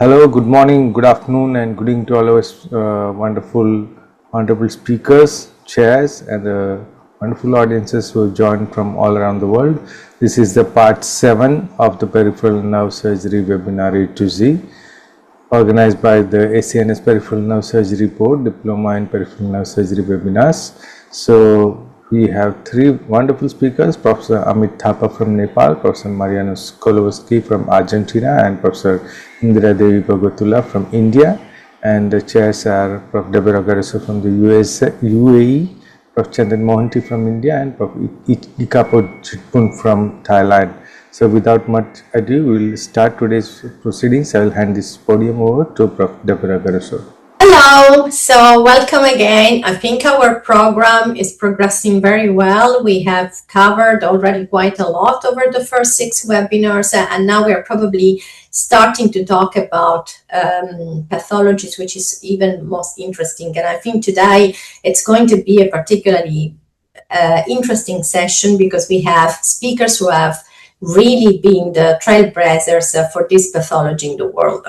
Hello, good morning, good afternoon, and good evening to all of us wonderful speakers, chairs, and wonderful audiences who have joined from all around the world. This is the part 7 of the Peripheral Nerve Surgery Webinar A to Z, organized by the ACNS Peripheral Nerve Surgery Board, Diploma in Peripheral Nerve Surgery Webinars. So, we have 3 wonderful speakers, Professor Amit Thapa from Nepal, Professor Mariano Socolovsky from Argentina, and Professor Indira Devi Bhagatullah from India. And the chairs are Prof. Deborah Gareso from the UAE, Prof. Chandan Mohanty from India, and Prof. Ikapo Chitpun from Thailand. So without much ado, we will start today's proceedings. I will hand this podium over to Prof. Deborah Gareso. Hello, so welcome again. I think our program is progressing very well. We have covered already quite a lot over the first 6 webinars, and now we're probably starting to talk about pathologies, which is even most interesting. And I think today it's going to be a particularly interesting session because we have speakers who have really been the trailblazers for this pathology in the world.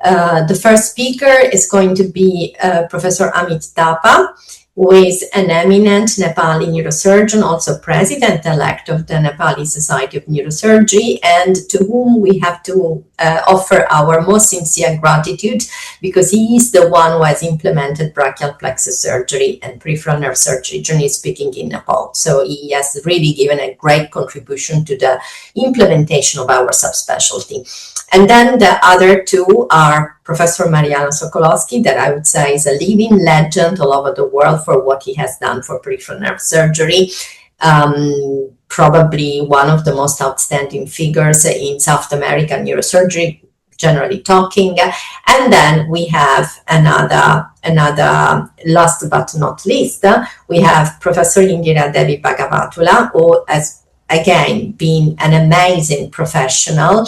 The first speaker is going to be Professor Amit Thapa, who is an eminent Nepali neurosurgeon, also president-elect of the Nepali Society of Neurosurgery, and to whom we have to offer our most sincere gratitude because he is the one who has implemented brachial plexus surgery and peripheral nerve surgery, generally speaking, in Nepal. So he has really given a great contribution to the implementation of our subspecialty. And then the other 2 are Professor Mariano Socolovsky, that I would say is a living legend all over the world for what he has done for peripheral nerve surgery. Probably one of the most outstanding figures in South American neurosurgery, generally talking. And then we have another last but not least, we have Professor Indira Devi Bhagatullah, who has again been an amazing professional.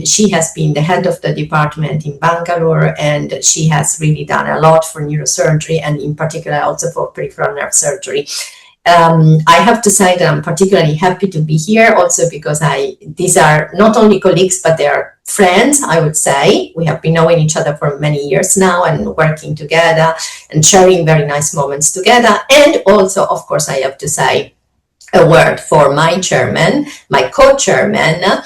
She has been the head of the department in Bangalore, and she has really done a lot for neurosurgery and in particular also for peripheral nerve surgery. I have to say that I'm particularly happy to be here also because these are not only colleagues, but they are friends, I would say. We have been knowing each other for many years now and working together and sharing very nice moments together. And also, of course, I have to say a word for my chairman, my co-chairman,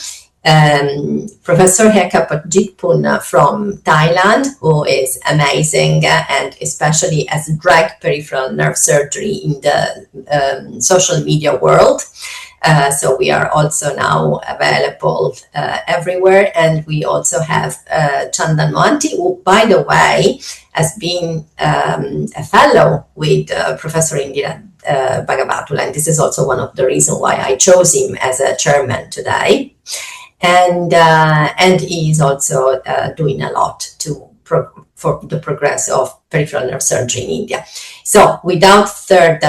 Professor Ikapo Chitpun from Thailand, who is amazing and especially has dragged peripheral nerve surgery in the social media world. So we are also now available everywhere. And we also have Chandan Mohanty, who, by the way, has been a fellow with Professor Indira Bhagatullah. And this is also one of the reasons why I chose him as a chairman today. And he is also doing a lot for the progress of peripheral nerve surgery in India. So without third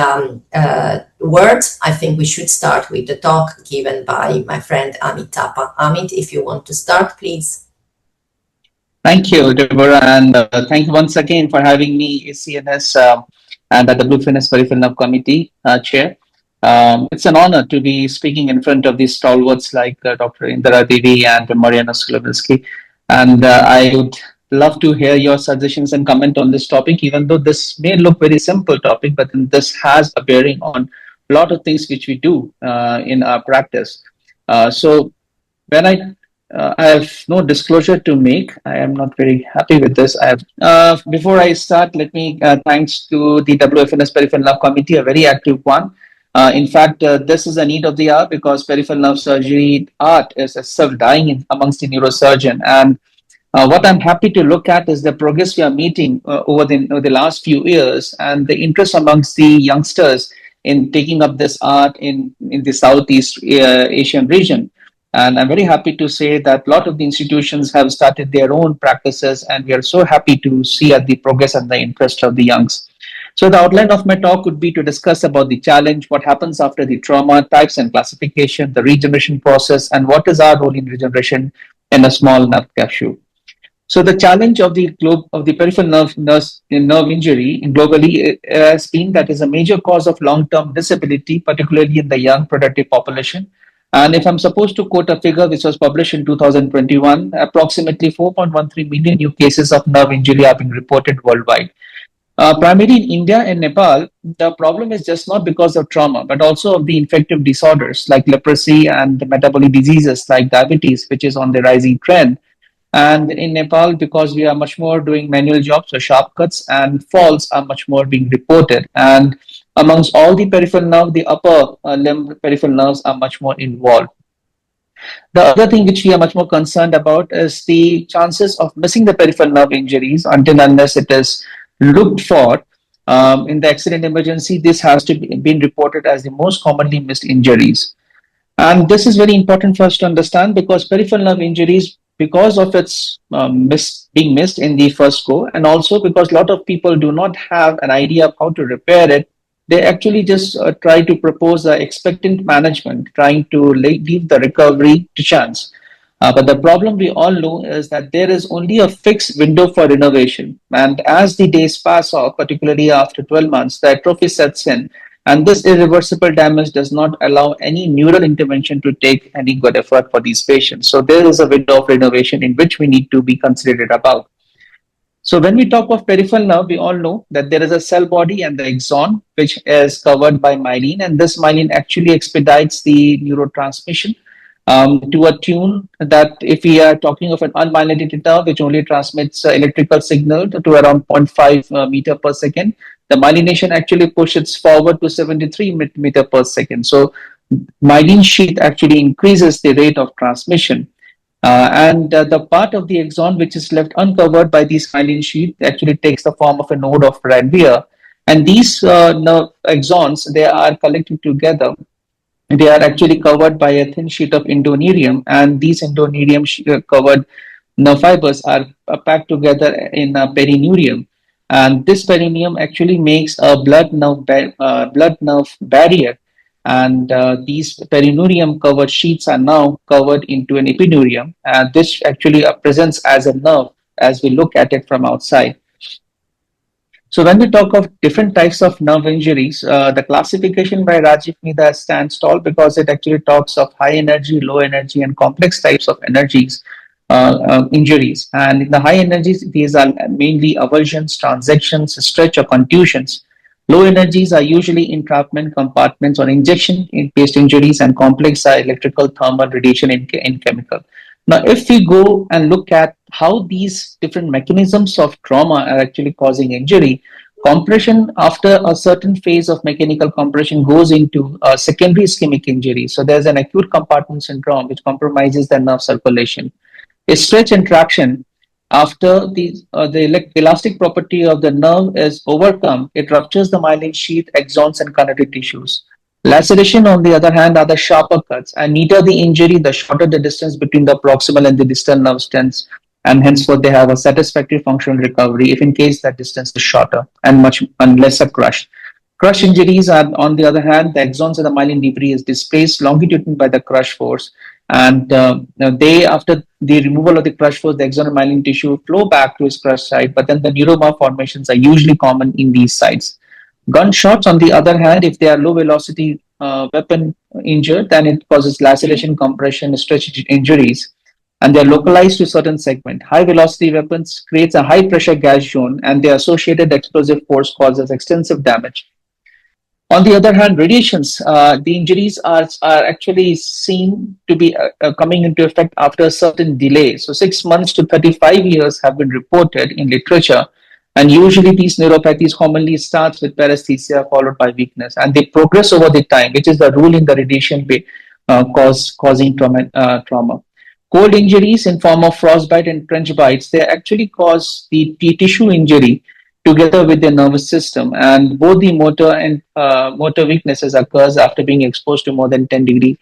words, I think we should start with the talk given by my friend Amit Thapa. Amit, if you want to start, please. Thank you, Deborah, and thank you once again for having me, ACNS and the WFNS Peripheral Nerve Committee Chair. It's an honor to be speaking in front of these stalwarts like Dr. Indira Devi and Mariano Socolovsky. And I would love to hear your suggestions and comment on this topic, even though this may look very simple topic, but this has a bearing on a lot of things which we do in our practice. So when I have no disclosure to make. I am not very happy with this. Before I start, let me thanks to the WFNS Peripheral Nerve Committee, a very active one. In fact, this is a need of the hour because peripheral nerve surgery art is itself dying amongst the neurosurgeon. And what I'm happy to look at is the progress we are meeting over the last few years and the interest amongst the youngsters in taking up this art in the Southeast Asian region. And I'm very happy to say that a lot of the institutions have started their own practices, and we are so happy to see the progress and the interest of the youngs. So the outline of my talk would be to discuss about the challenge, what happens after the trauma, types and classification, the regeneration process, and what is our role in regeneration in a small nerve tissue. So the challenge of the peripheral nerve injury globally has been that is a major cause of long-term disability, particularly in the young productive population. And if I'm supposed to quote a figure which was published in 2021, approximately 4.13 million new cases of nerve injury have been reported worldwide. Primarily in India and Nepal, the problem is just not because of trauma, but also of the infective disorders like leprosy and the metabolic diseases like diabetes, which is on the rising trend. And in Nepal, because we are much more doing manual jobs, so sharp cuts and falls are much more being reported. And amongst all the peripheral nerve, the upper limb peripheral nerves are much more involved. The other thing which we are much more concerned about is the chances of missing the peripheral nerve injuries until unless it is looked for. In the accident emergency, this has to be been reported as the most commonly missed injuries. And this is very important for us to understand because peripheral nerve injuries, because of its being missed in the first go, and also because a lot of people do not have an idea of how to repair it, they actually just try to propose expectant management, trying to leave the recovery to chance. But the problem we all know is that there is only a fixed window for innovation. And as the days pass off, particularly after 12 months, the atrophy sets in. And this irreversible damage does not allow any neural intervention to take any good effort for these patients. So there is a window of innovation in which we need to be considerate about. So when we talk of peripheral nerve, we all know that there is a cell body and the axon, which is covered by myelin, and this myelin actually expedites the neurotransmission to a tune that if we are talking of an unmyelinated nerve, which only transmits electrical signal to around zero 0.5 meter per second, the myelination actually pushes forward to 73 meter per second. So myelin sheath actually increases the rate of transmission. And the part of the axon which is left uncovered by these myelin sheath actually takes the form of a node of Ranvier. And these nerve axons, they are collected together. They are actually covered by a thin sheet of endothelium, and these endothelium covered nerve fibers are packed together in a perineurium. And this perineum actually makes a blood nerve barrier, and these perineurium covered sheets are now covered into an epineurium, and this actually presents as a nerve as we look at it from outside. So when we talk of different types of nerve injuries, the classification by Rajiv Mida stands tall because it actually talks of high energy, low energy, and complex types of injuries. And in the high energies, these are mainly avulsions, transections, stretch, or contusions. Low energies are usually entrapment, compartments, or injection-based injuries, and complex are electrical, thermal, radiation, and chemical. Now, if we go and look at how these different mechanisms of trauma are actually causing injury, compression after a certain phase of mechanical compression goes into a secondary ischemic injury. So there's an acute compartment syndrome which compromises the nerve circulation. A stretch and traction after the elastic property of the nerve is overcome, it ruptures the myelin sheath, axons, and connective tissues. Laceration, on the other hand, are the sharper cuts, and neater the injury, the shorter the distance between the proximal and the distal nerve stems, and henceforth they have a satisfactory functional recovery if in case that distance is shorter and much and lesser crush. Crush injuries are, on the other hand, the axons of the myelin debris is displaced longitudinally by the crush force, and they, after the removal of the crush force, the axonal myelin tissue flow back to its crush site, but then the neuromalformations are usually common in these sites. Gunshots, on the other hand, if they are low velocity weapon injured, then it causes laceration, compression, stretch injuries, and they're localized to certain segment. High velocity weapons creates a high pressure gas zone, and the associated explosive force causes extensive damage. On the other hand, radiations, the injuries are actually seen to be coming into effect after a certain delay. So 6 months to 35 years have been reported in literature. And usually these neuropathies commonly starts with paresthesia followed by weakness, and they progress over the time, which is the rule in the radiation causing trauma. Cold injuries in form of frostbite and trench bites, they actually cause the tissue injury together with the nervous system, and both the motor and motor weaknesses occurs after being exposed to more than 10 degree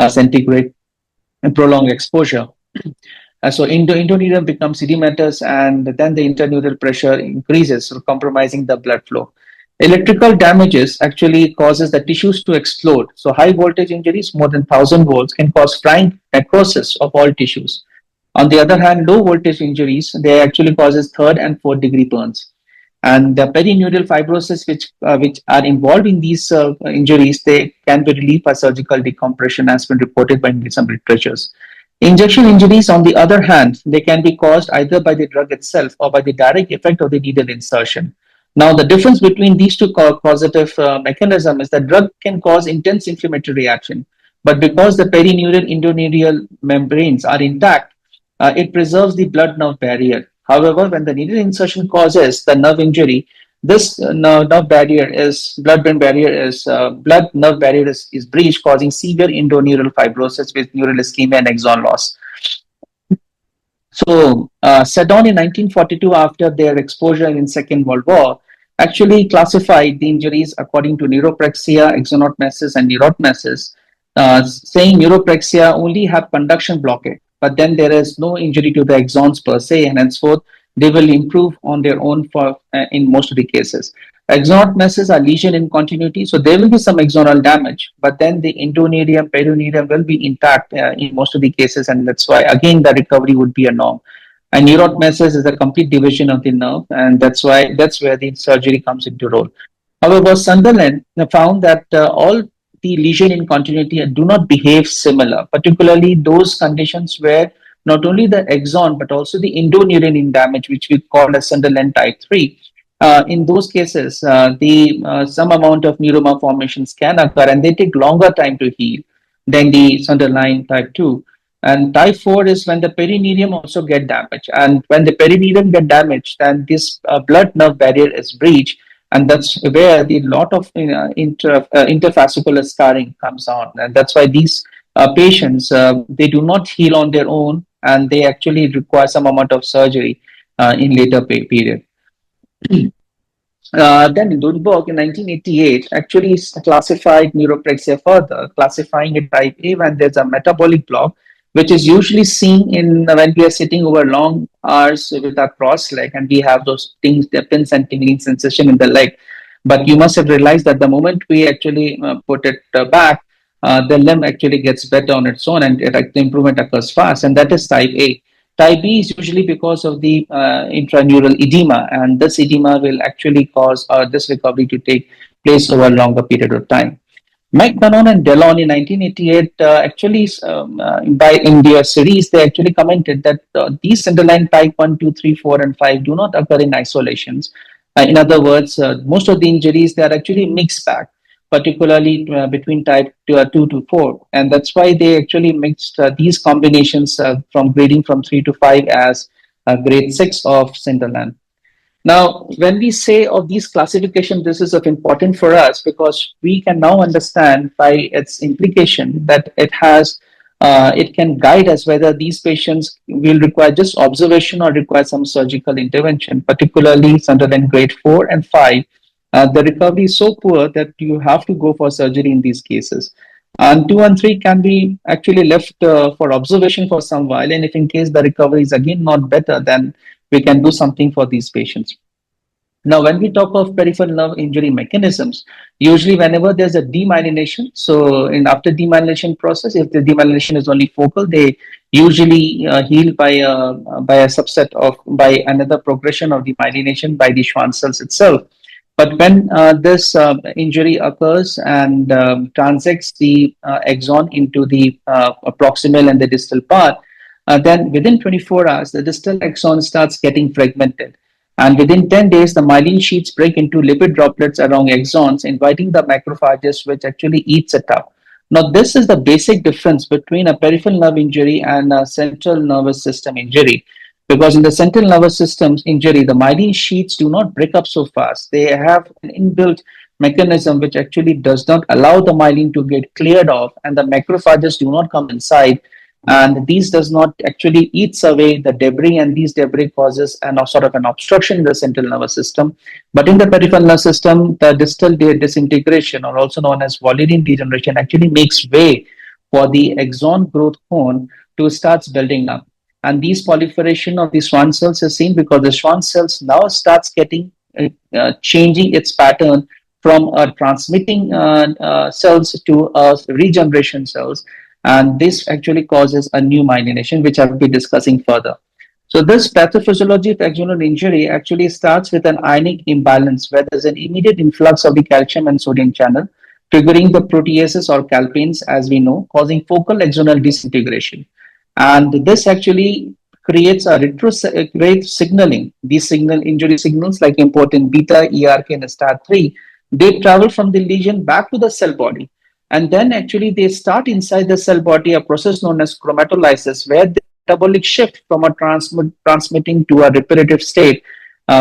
centigrade and prolonged exposure. So endothelium becomes edematous, and then the interneural pressure increases, so compromising the blood flow. Electrical damages actually causes the tissues to explode. So high voltage injuries, more than 1000 volts, can cause frank necrosis of all tissues. On the other hand, low voltage injuries, they actually causes third and fourth degree burns. And the perineural fibrosis, which are involved in these injuries, they can be relieved by surgical decompression, as been reported by some literatures. Injection injuries, on the other hand, they can be caused either by the drug itself or by the direct effect of the needle insertion. Now, the difference between these two causative mechanisms is that drug can cause intense inflammatory reaction, but because the perineural endoneurial membranes are intact, it preserves the blood-nerve barrier. However, when the needle insertion causes the nerve injury, this nerve barrier is blood-brain barrier is blood-nerve barrier is breached, causing severe endoneural fibrosis with neural ischemia and axon loss. So, Seddon in 1942, after their exposure in Second World War, actually classified the injuries according to neuropraxia, axonotmesis, and neurotmesis, saying neuropraxia only have conduction blockade, but then there is no injury to the axons per se, and henceforth they will improve on their own for in most of the cases. Axonotmesis are lesion in continuity, so there will be some axonal damage, but then the endoneurium, perioneurium will be intact in most of the cases, and that's why again the recovery would be a norm. And neurotmesis is a complete division of the nerve, and that's where the surgery comes into role. However, Sunderland found that all the lesion in continuity do not behave similar, particularly those conditions where not only the axon but also the endoneurian damage, which we call as Sunderland type 3. In those cases, some amount of neuroma formations can occur, and they take longer time to heal than the Sunderland type 2. And type 4 is when the perineurium also get damaged. And when the perineurium get damaged, then this blood-nerve barrier is breached. And that's where the lot of interfascicular scarring comes on. And that's why these patients, they do not heal on their own, and they actually require some amount of surgery in later period. Then Lundborg in 1988 actually classified neuropraxia further, classifying it type A when there's a metabolic block, which is usually seen in when we are sitting over long hours with our cross leg and we have those things, the pins and tingling sensation in the leg. But you must have realized that the moment we actually put it back, the limb actually gets better on its own, and the improvement occurs fast, and that is type A. Type B is usually because of the intraneural edema, and this edema will actually cause this recovery to take place over a longer period of time. McMahon and Dellon in 1988 actually, in their series, they actually commented that these Sunderland type 1, 2, 3, 4, and 5 do not occur in isolations. In other words, most of the injuries, they are actually mixed bag, particularly between type 2 to 4. And that's why they actually mixed these combinations from grading from 3 to 5 as grade 6 of Sunderland. Now, when we say of these classifications, this is of important for us because we can now understand by its implication that it can guide us whether these patients will require just observation or require some surgical intervention, particularly Sunderland grade 4 and 5. The recovery is so poor that you have to go for surgery in these cases. And 2 and 3 can be actually left for observation for some while, and if in case the recovery is again not better, then we can do something for these patients. Now, when we talk of peripheral nerve injury mechanisms, usually whenever there's a demyelination, so after demyelination process, if the demyelination is only focal, they usually heal by another progression of demyelination by the Schwann cells itself. But when this injury occurs and transects the axon into the proximal and the distal part, then within 24 hours, the distal axon starts getting fragmented. And within 10 days, the myelin sheets break into lipid droplets along axons, inviting the macrophages, which actually eats it up. Now, this is the basic difference between a peripheral nerve injury and a central nervous system injury. Because in the central nervous system injury, the myelin sheets do not break up so fast. They have an inbuilt mechanism which actually does not allow the myelin to get cleared off, and the macrophages do not come inside, and these does not actually eats away the debris, and these debris causes a sort of an obstruction in the central nervous system. But in the peripheral nervous system, the distal disintegration, or also known as Wallerian degeneration, actually makes way for the axon growth cone to start building up. And these proliferation of the Schwann cells is seen because the Schwann cells now starts getting changing its pattern from transmitting cells to regeneration cells, and this actually causes a new myelination, which I will be discussing further. So this pathophysiology of axonal injury actually starts with an ionic imbalance where there's an immediate influx of the calcium and sodium channel, triggering the proteases or calpains, as we know, causing focal axonal disintegration. And this actually creates a retrograde signaling. These signal injury signals like important beta, ERK, and STAT3, they travel from the lesion back to the cell body. And then actually they start inside the cell body a process known as chromatolysis, where the metabolic shift from a transmitting to a reparative state,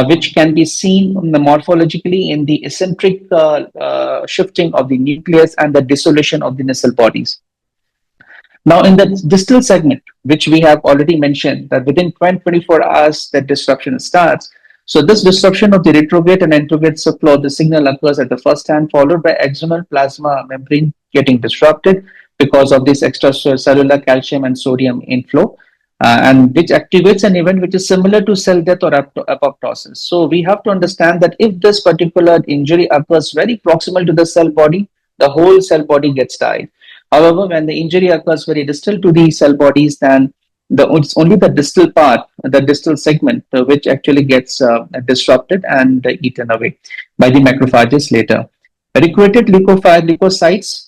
which can be seen morphologically in the eccentric shifting of the nucleus and the dissolution of the nasal bodies. Now, in the distal segment, which we have already mentioned, that within 24 hours, that disruption starts. So this disruption of the retrograde and anterograde subflow, the signal occurs at the first hand, followed by axonal plasma membrane getting disrupted because of this extracellular calcium and sodium inflow, and which activates an event which is similar to cell death or apoptosis. So we have to understand that if this particular injury occurs very proximal to the cell body, the whole cell body gets died. However, when the injury occurs very distal to the cell bodies, then it's only the distal part, the distal segment, which actually gets disrupted and eaten away by the macrophages later. Recruited leukocytes,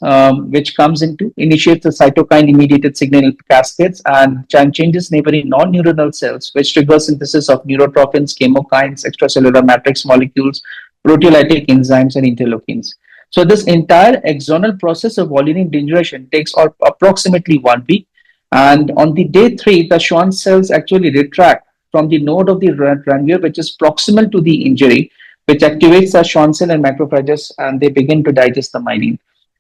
which comes into initiates the cytokine-mediated signal cascades and changes neighboring non-neuronal cells, which trigger synthesis of neurotrophins, chemokines, extracellular matrix molecules, proteolytic enzymes, and interleukins. So this entire axonal process of volume degeneration takes approximately 1 week. And on the day 3, the Schwann cells actually retract from the node of the ranvier, which is proximal to the injury, which activates the Schwann cell and macrophages, and they begin to digest the myelin.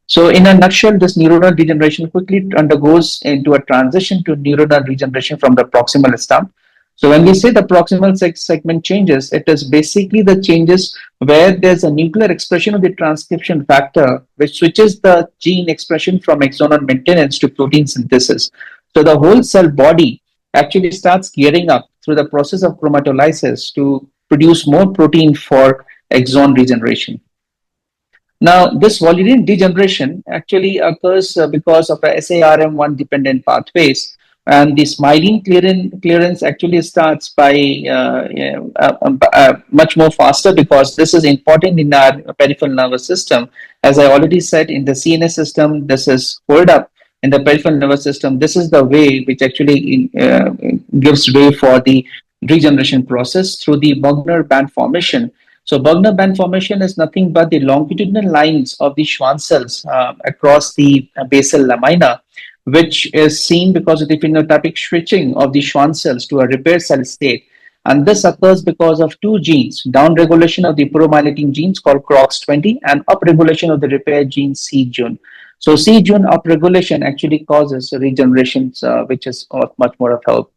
So in a nutshell, this neuronal degeneration quickly undergoes into a transition to neuronal regeneration from the proximal stump. So when we say the proximal segment changes, it is basically the changes where there's a nuclear expression of the transcription factor, which switches the gene expression from axonal maintenance to protein synthesis. So the whole cell body actually starts gearing up through the process of chromatolysis to produce more protein for axon regeneration. Now, this volume degeneration actually occurs because of a SARM1 dependent pathways, and this myelin clearance actually starts by much more faster because this is important in our peripheral nervous system. As I already said, in the CNS system, this is hold up. In the peripheral nervous system, this is the way which actually gives way for the regeneration process through the Bugner band formation. So Bugner band formation is nothing but the longitudinal lines of the Schwann cells across the basal lamina, which is seen because of the phenotypic switching of the Schwann cells to a repair cell state. And this occurs because of two genes, downregulation of the promyelinating genes called CROX20 and upregulation of the repair gene c-Jun. So c-Jun upregulation actually causes regeneration, which is of much more of help.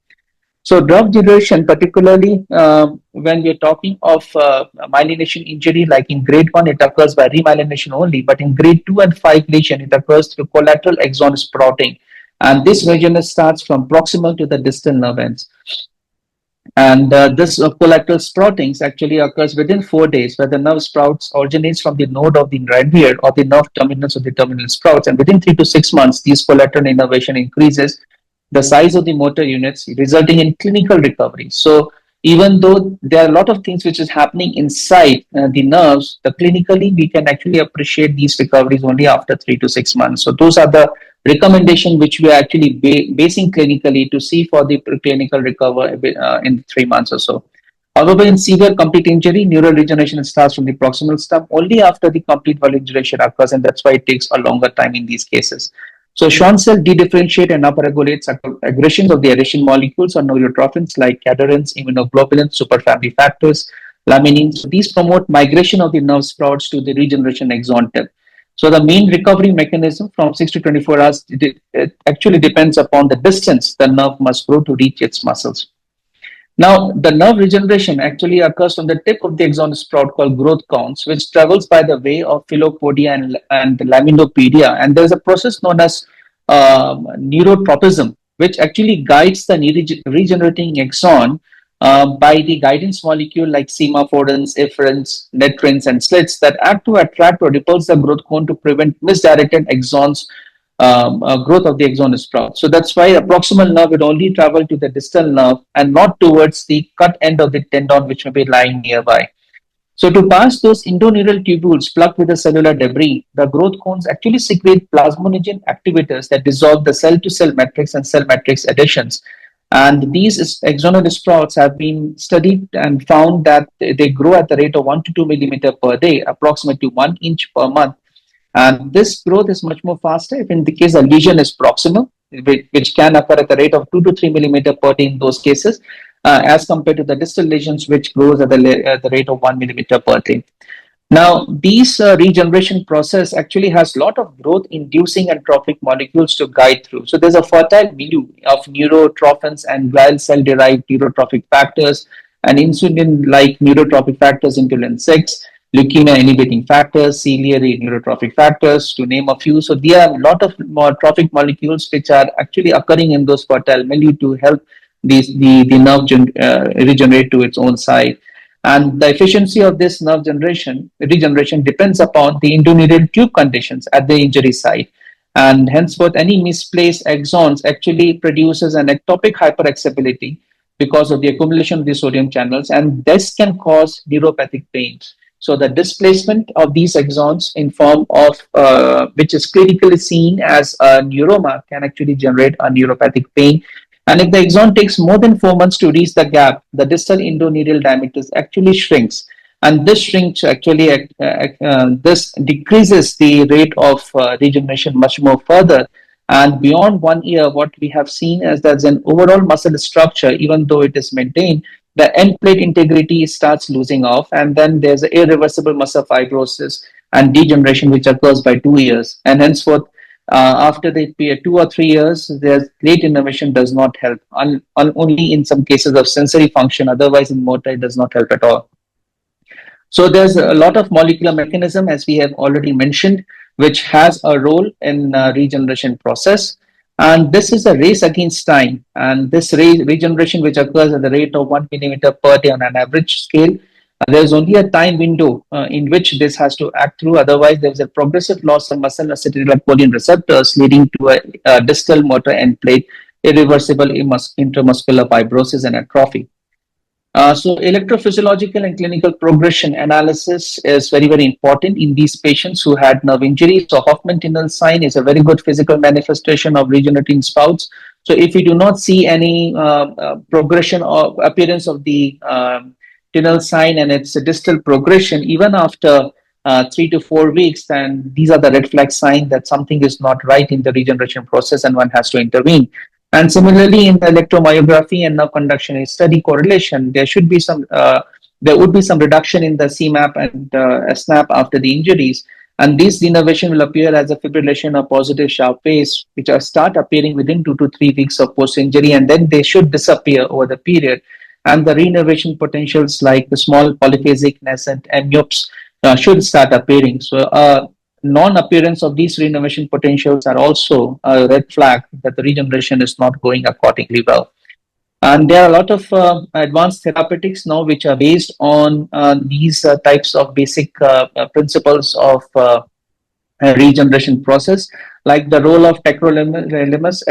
So nerve degeneration, particularly when we're talking of myelination injury, like in grade 1, it occurs by remyelination only, but in grade 2 and 5 lesion, it occurs through collateral axon sprouting. And this region starts from proximal to the distal nerve ends. And this collateral sproutings actually occurs within 4 days, where the nerve sprouts originates from the node of the ranvier or the nerve terminus of the terminal sprouts. And within 3 to 6 months, these collateral innervation increases the size of the motor units, resulting in clinical recovery. So even though there are a lot of things which is happening inside the nerves, clinically we can actually appreciate these recoveries only after 3 to 6 months. So those are the recommendations which we are actually basing clinically to see for the clinical recovery in 3 months or so. However, in severe complete injury, neural regeneration starts from the proximal stump only after the complete regeneration occurs, and that's why it takes a longer time in these cases. So Schwann cell dedifferentiate and upregulates aggressions of the adhesion molecules or neurotrophins like cadherins, immunoglobulins, superfamily factors, laminin. So these promote migration of the nerve sprouts to the regeneration axon tip. So the main recovery mechanism from 6 to 24 hours, it actually depends upon the distance the nerve must grow to reach its muscles. Now, the nerve regeneration actually occurs from the tip of the axon sprout called growth cones, which travels by the way of philopodia and laminopedia. And there's a process known as neurotropism, which actually guides the regenerating axon by the guidance molecule like semaphorins, efferents, netrins, and slits that act to attract or repulse the growth cone to prevent misdirected axons growth of the axonal sprout. So that's why the proximal nerve would only travel to the distal nerve and not towards the cut end of the tendon, which may be lying nearby. So to pass those endoneural tubules plugged with the cellular debris, the growth cones actually secrete plasminogen activators that dissolve the cell-to-cell matrix and cell matrix adhesions. And these axonal sprouts have been studied and found that they grow at the rate of 1 to 2 millimeter per day, approximately 1 inch per month. And this growth is much more faster if in the case a lesion is proximal, which can occur at the rate of 2 to 3 millimeter per day in those cases, as compared to the distal lesions, which grows at the rate of 1 millimeter per day. Now, these regeneration process actually has a lot of growth inducing and trophic molecules to guide through. So there's a fertile milieu of neurotrophins and glial cell derived neurotrophic factors and insulin-like neurotrophic factors, interleukin 6, leukemia inhibiting factors, ciliary neurotrophic factors, to name a few. So there are a lot of more trophic molecules which are actually occurring in those fertile milieu to help the nerve regenerate to its own side. And the efficiency of this nerve regeneration depends upon the endoneural tube conditions at the injury site. And henceforth, any misplaced axons actually produces an ectopic hyperexcitability because of the accumulation of the sodium channels, and this can cause neuropathic pains. So the displacement of these axons in form of, which is clinically seen as a neuroma, can actually generate a neuropathic pain. And if the axon takes more than 4 months to reach the gap, the distal endoneural diameter actually shrinks. And this shrinks actually, this decreases the rate of regeneration much more further. And beyond 1 year, what we have seen is that an overall muscle structure, even though it is maintained, the end plate integrity starts losing off. And then there's irreversible muscle fibrosis and degeneration, which occurs by 2 years. And henceforth, after the 2 or 3 years, there's late innervation does not help, only in some cases of sensory function. Otherwise, in motor, it does not help at all. So there's a lot of molecular mechanism, as we have already mentioned, which has a role in regeneration process. And this is a race against time. And this regeneration, which occurs at the rate of 1 millimeter per day on an average scale, there's only a time window in which this has to act through. Otherwise, there's a progressive loss of muscle acetylcholine receptors, leading to a distal motor end plate, irreversible intramuscular fibrosis and atrophy. So electrophysiological and clinical progression analysis is very, very important in these patients who had nerve injuries. So Hoffman tunnel sign is a very good physical manifestation of regenerating spouts. So if you do not see any progression or appearance of the tunnel sign and it's a distal progression, even after 3 to 4 weeks, then these are the red flag signs that something is not right in the regeneration process and one has to intervene. And similarly, in the electromyography and nerve conduction study correlation, there should be some, there would be some reduction in the CMAP and SNAP after the injuries. And this denervation will appear as a fibrillation or positive sharp waves, which are start appearing within 2 to 3 weeks of post-injury, and then they should disappear over the period. And the reinnervation potentials like the small polyphasic nascent amyopes should start appearing. So non-appearance of these reinnervation potentials are also a red flag that the regeneration is not going accordingly well. And there are a lot of advanced therapeutics now which are based on these types of basic principles of regeneration process, like the role of tacrolimus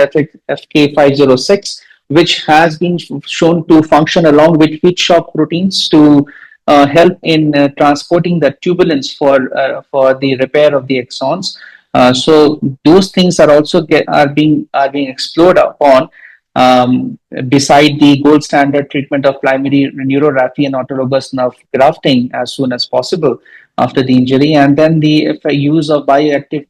FK506, which has been shown to function along with heat shock proteins to help in transporting the tubulins for the repair of the axons. So those things are also being explored upon beside the gold standard treatment of primary neuroraphy and autologous nerve grafting as soon as possible after the injury, and then the use of bioactive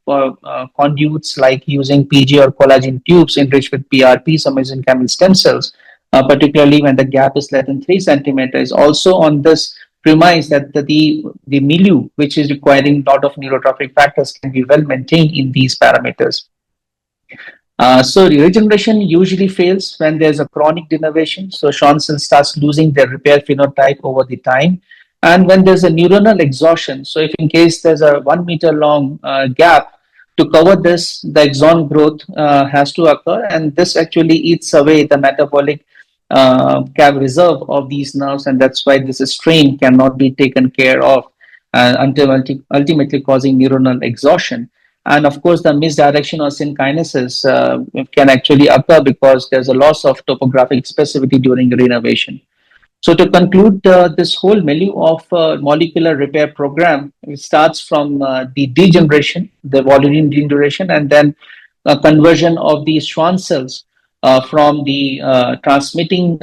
conduits like using PG or collagen tubes enriched with PRPs or mesenchymal stem cells, particularly when the gap is less than 3 centimeters. Also on this premise that the milieu, which is requiring a lot of neurotrophic factors, can be well maintained in these parameters. So regeneration usually fails when there's a chronic denervation. So Schonsen starts losing their repair phenotype over the time. And when there's a neuronal exhaustion, so if in case there's a 1 meter long gap, to cover this, the axon growth has to occur, and this actually eats away the metabolic reserve of these nerves, and that's why this strain cannot be taken care of until ultimately causing neuronal exhaustion. And of course, the misdirection or synkinesis can actually occur because there's a loss of topographic specificity during renovation. So to conclude, this whole milieu of molecular repair program, it starts from the degeneration, the volume degeneration, and then conversion of the Schwann cells from the transmitting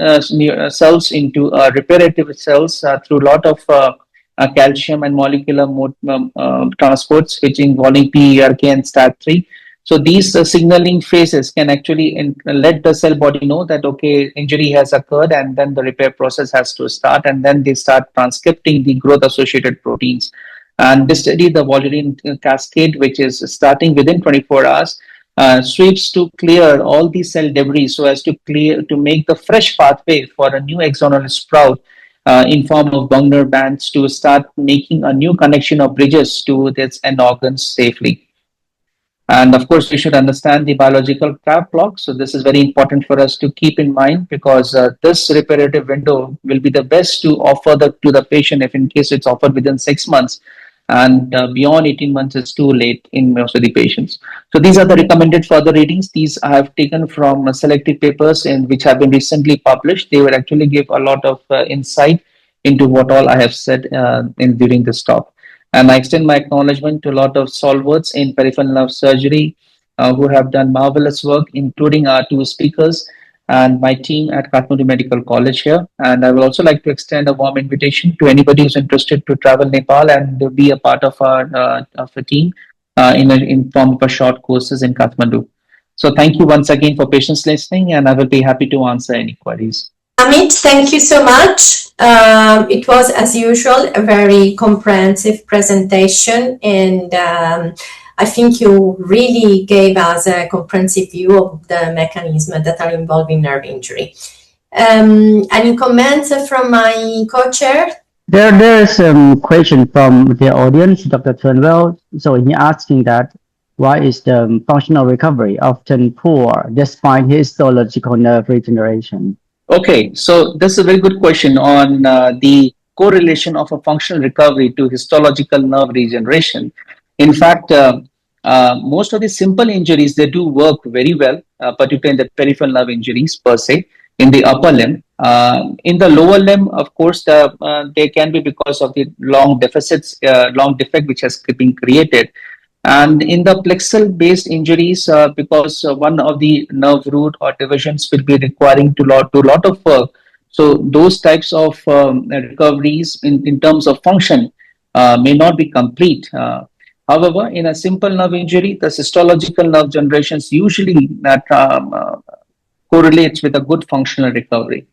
cells into reparative cells through a lot of calcium and molecular transports, which involving PERK and STAT3. So these signaling phases can actually let the cell body know that, okay, injury has occurred, and then the repair process has to start, and then they start transcripting the growth associated proteins. And they study the Wollerin cascade, which is starting within 24 hours, sweeps to clear all the cell debris so as to make the fresh pathway for a new axonal sprout in form of Bungner bands to start making a new connection of bridges to its end organs safely. And of course, we should understand the biological clock. So this is very important for us to keep in mind, because this reparative window will be the best to offer to the patient if in case it's offered within 6 months, and beyond 18 months is too late in most of the patients. So these are the recommended further readings. These I have taken from selected papers which have been recently published. They will actually give a lot of insight into what all I have said during this talk. And I extend my acknowledgement to a lot of stalwarts in peripheral nerve surgery who have done marvelous work, including our two speakers and my team at Kathmandu Medical College here. And I would also like to extend a warm invitation to anybody who's interested to travel Nepal and be a part of our of a team in form of a short courses in Kathmandu. So thank you once again for patience listening, and I will be happy to answer any queries. Amit, thank you so much. It was, as usual, a very comprehensive presentation, and I think you really gave us a comprehensive view of the mechanisms that are involved in nerve injury. Any comments from my co-chair? There's a question from the audience, Dr. Turnwell. So he asking that, why is the functional recovery often poor despite histological nerve regeneration? Okay, so this is a very good question on the correlation of a functional recovery to histological nerve regeneration. In fact, most of the simple injuries, they do work very well, particularly in the peripheral nerve injuries per se, in the upper limb. In the lower limb, of course, they can be because of the long defect which has been created. And in the plexal-based injuries, because one of the nerve root or divisions will be requiring to do a lot of work, so those types of recoveries in terms of function may not be complete. However, in a simple nerve injury, the histological nerve generations usually correlates with a good functional recovery.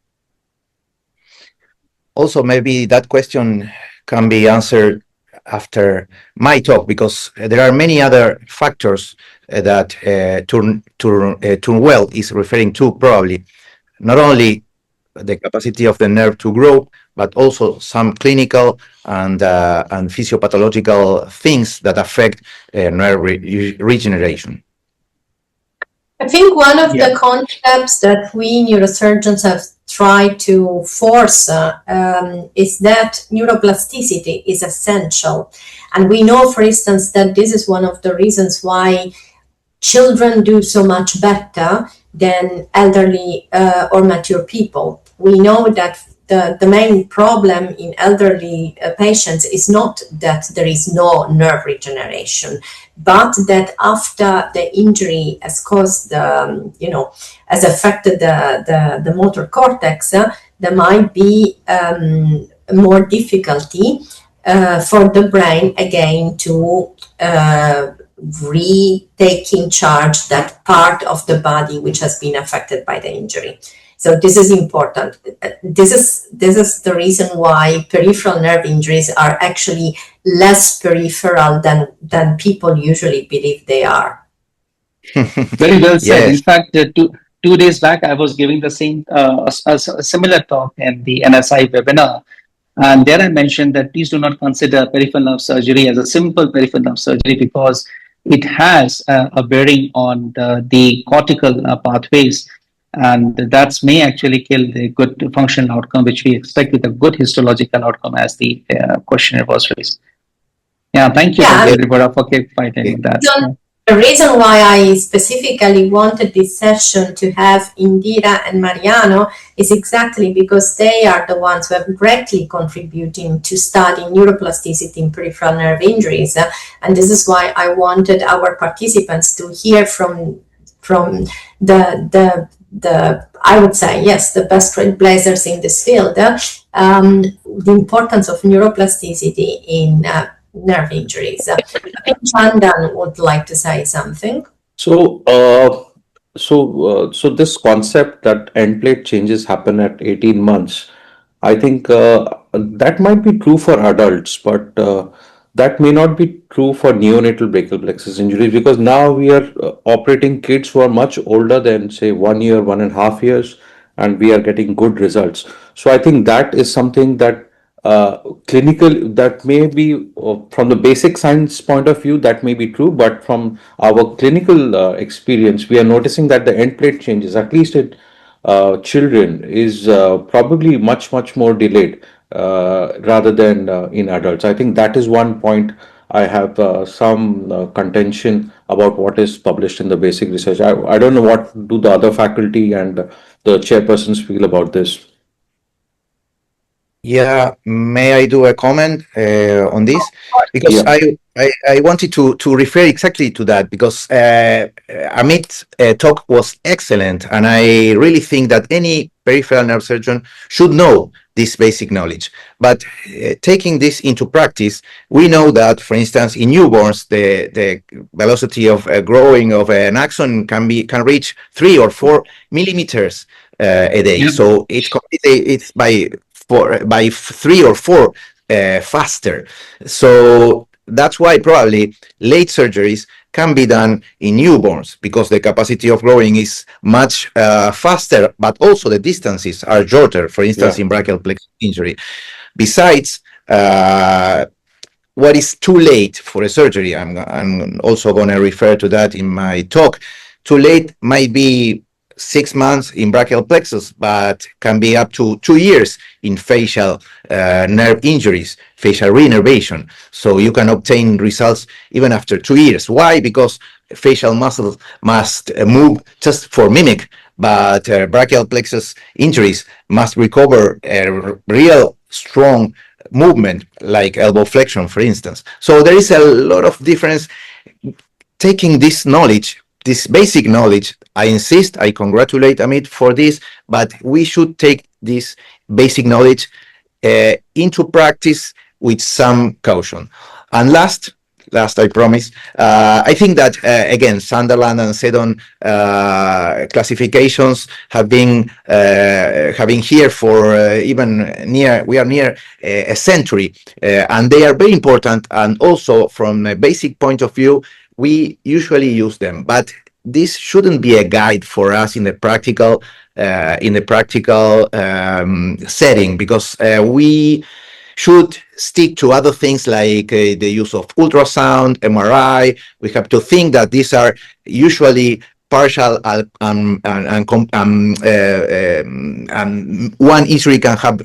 Also, maybe that question can be answered after my talk, because there are many other factors that Turnwell is referring to, probably. Not only the capacity of the nerve to grow, but also some clinical and physiopathological things that affect nerve regeneration. I think one of the concepts that we neurosurgeons have tried to force is that neuroplasticity is essential. And we know, for instance, that this is one of the reasons why children do so much better than elderly or mature people. We know that the main problem in elderly patients is not that there is no nerve regeneration, but that after the injury has caused has affected the motor cortex, there might be more difficulty for the brain again to retaking charge that part of the body which has been affected by the injury. So this is important. This is the reason why peripheral nerve injuries are actually less peripheral than people usually believe they are. Very well said. Yes. In fact, 2 days back, I was giving the same a similar talk in the NSI webinar. And there I mentioned that please do not consider peripheral nerve surgery as a simple peripheral nerve surgery, because it has a bearing on the cortical pathways, and that may actually kill the good functional outcome which we expect with a good histological outcome, as the questioner was raised. Yeah, thank you, Yeah, Dr. Deborah, for clarifying that. the reason why I specifically wanted this session to have Indira and Mariano is exactly because they are the ones who have greatly contributing to studying neuroplasticity in peripheral nerve injuries. And this is why I wanted our participants to hear from the I would say, yes, the best trailblazers in this field, the importance of neuroplasticity in nerve injuries. I think Chandan would like to say something. So, so this concept that end plate changes happen at 18 months, I think that might be true for adults, but that may not be true for neonatal brachial plexus injuries because now we are operating kids who are much older than say 1 year, 1.5 years, and we are getting good results. So I think that is something that clinical that may be from the basic science point of view that may be true, but from our clinical experience we are noticing that the end plate changes, at least in children, is probably much more delayed rather than in adults. I think that is one point I have some contention about what is published in the basic research. I don't know what do the other faculty and the chairpersons feel about this. Yeah, may I do a comment on this? Because Yeah. I wanted to refer exactly to that because Amit's talk was excellent, and I really think that any peripheral nerve surgeon should know this basic knowledge. But taking this into practice, we know that, for instance, in newborns, the velocity of growing of an axon can reach 3 or 4 millimeters a day. Yep. So it's by 3 or 4 faster. So that's why probably late surgeries can be done in newborns because the capacity of growing is much faster, but also the distances are shorter, for instance, in brachial plexus injury. Besides, what is too late for a surgery, I'm also going to refer to that in my talk. Too late might be 6 months in brachial plexus, but can be up to 2 years in facial nerve injuries, facial reinnervation. So you can obtain results even after 2 years. Why? Because facial muscles must move just for mimic, but brachial plexus injuries must recover a real strong movement, like elbow flexion, for instance. So there is a lot of difference. Taking this knowledge, this basic knowledge, I insist, I congratulate Amit for this, but we should take this basic knowledge into practice with some caution. And last, I promise, I think that, again, Sunderland and Seddon classifications have been having here for we are near a century, and they are very important. And also from a basic point of view, we usually use them, but this shouldn't be a guide for us in the practical setting, because we should stick to other things like the use of ultrasound, MRI. We have to think that these are usually partial and one injury can have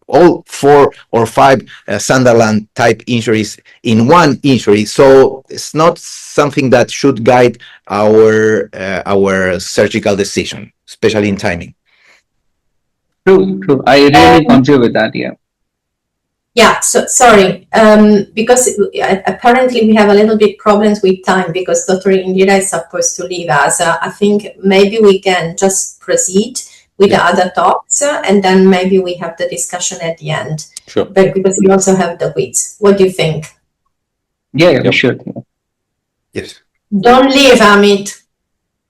all 4 or 5 Sunderland type injuries in one injury. So it's not something that should guide our surgical decision, especially in timing. True. I really concur with that. Yeah. Yeah, so sorry, because apparently we have a little bit problems with time because Dr. Indira is supposed to leave us. I think maybe we can just proceed with the other talks, and then maybe we have the discussion at the end. Sure. But because we also have the quiz. What do you think? Yeah, we should. Yes. Don't leave, Amit.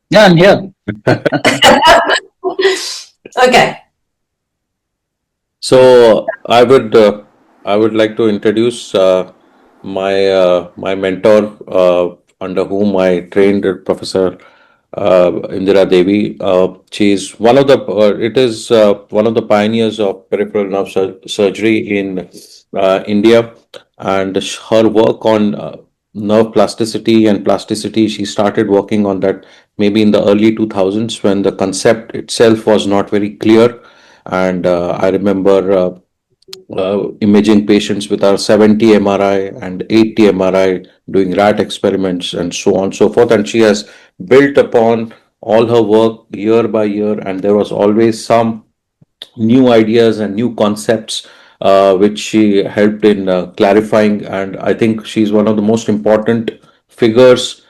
Yeah, I'm here. Okay. So I would like to introduce my mentor under whom I trained, Professor Indira Devi. She is one of the one of the pioneers of peripheral nerve surgery in India, and her work on nerve plasticity and plasticity, she started working on that maybe in the early 2000s when the concept itself was not very clear. And I remember imaging patients with our 70 MRI and 80 MRI, doing rat experiments and so on and so forth. And she has built upon all her work year by year, and there was always some new ideas and new concepts which she helped in clarifying. And I think she's one of the most important figures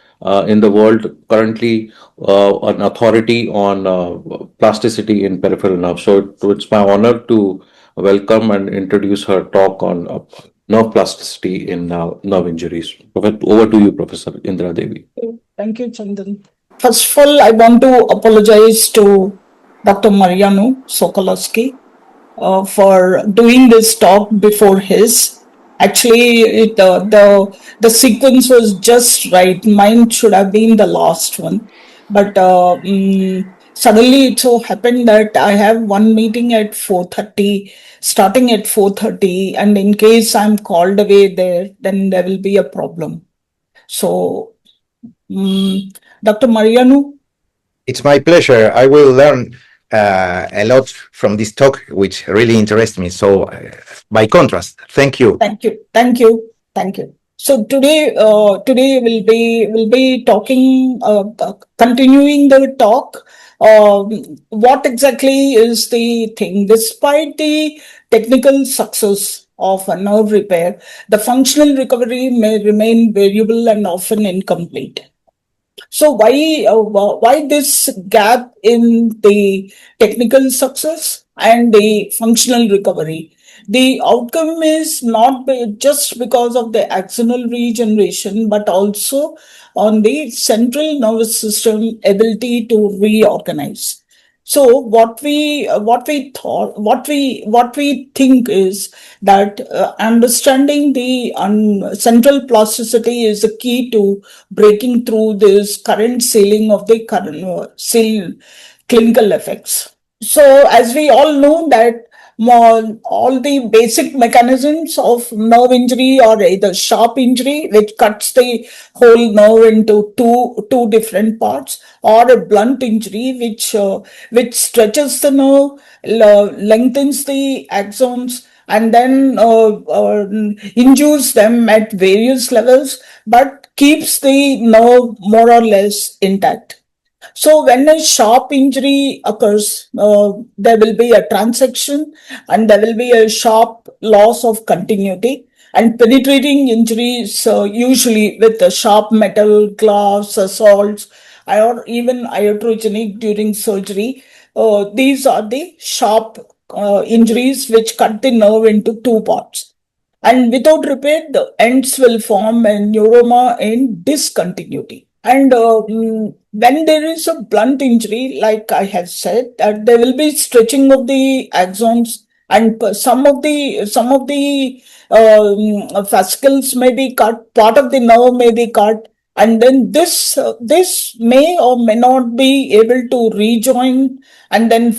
in the world currently, an authority on plasticity in peripheral nerve. So it's my honor to welcome and introduce her talk on nerve plasticity in nerve injuries. Over to you, Professor Indra Devi. Thank you, Chandan. First of all, I want to apologize to Dr. Mariano Socolovsky for doing this talk before his. Actually, the sequence was just right. Mine should have been the last one, but suddenly it so happened that I have one meeting at 4:30, starting at 4:30, and in case I'm called away there, then there will be a problem. So, Dr. Mariano. It's my pleasure. I will learn a lot from this talk, which really interests me. So, by contrast, thank you. Thank you. Thank you. Thank you. So today we'll be talking, continuing the talk. What exactly is the thing? Despite the technical success of a nerve repair, the functional recovery may remain variable and often incomplete. So why this gap in the technical success and the functional recovery? The outcome is not just because of the axonal regeneration, but also on the central nervous system ability to reorganize. So what we think is that understanding the central plasticity is the key to breaking through this current ceiling of the clinical effects. So as we all know that all the basic mechanisms of nerve injury are either sharp injury, which cuts the whole nerve into two different parts, or a blunt injury, which stretches the nerve, lengthens the axons, and then injures them at various levels, but keeps the nerve more or less intact. So when a sharp injury occurs, there will be a transection and there will be a sharp loss of continuity. And penetrating injuries, usually with the sharp metal, glass, assaults, or even iatrogenic during surgery, these are the sharp injuries which cut the nerve into two parts. And without repair, the ends will form a neuroma in discontinuity. And when there is a blunt injury, like I have said, that there will be stretching of the axons, and some of the fascicles may be cut, part of the nerve may be cut, and then this may or may not be able to rejoin and then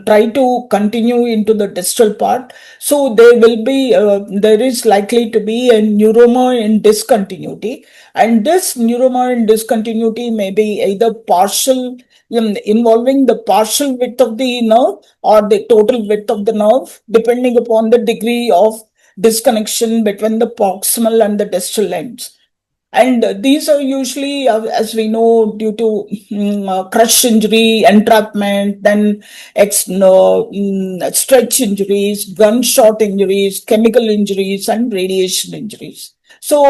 try to continue into the distal part. So there is likely to be a neuroma in discontinuity, and this neuroma in discontinuity may be either partial, involving the partial width of the nerve or the total width of the nerve, depending upon the degree of disconnection between the proximal and the distal ends. And these are usually, as we know, due to crush injury, entrapment, then stretch injuries, gunshot injuries, chemical injuries, and radiation injuries. So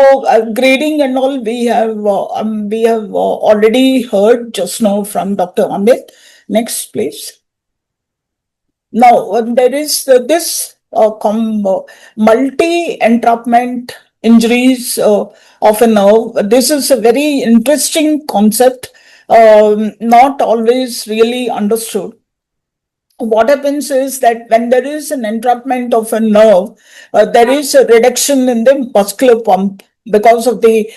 grading and all we have already heard just now from Dr. Amit. Next, please. Now there is this multi-entrapment injuries of a nerve. This is a very interesting concept, not always really understood. What happens is that when there is an entrapment of a nerve, there is a reduction in the muscular pump because the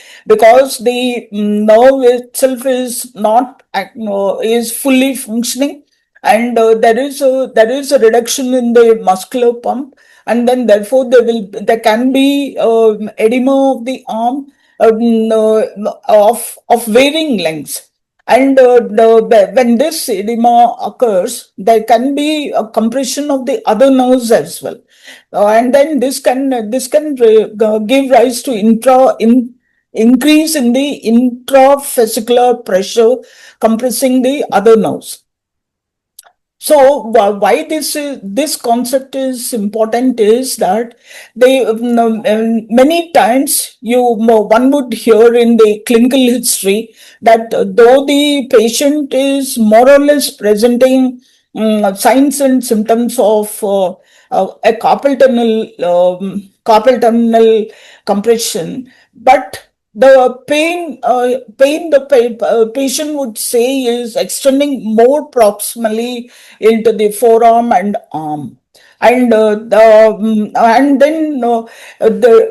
nerve itself is not is fully functioning, and there is a reduction in the muscular pump, and then therefore there can be edema of the arm of varying lengths. And when this edema occurs, there can be a compression of the other nerves as well. and then this can give rise to increase in the intravesicular pressure compressing the other nerves. So why this concept is important is that many times one would hear in the clinical history that though the patient is more or less presenting signs and symptoms of a carpal tunnel compression, but the pain the patient would say is extending more proximally into the forearm and arm. And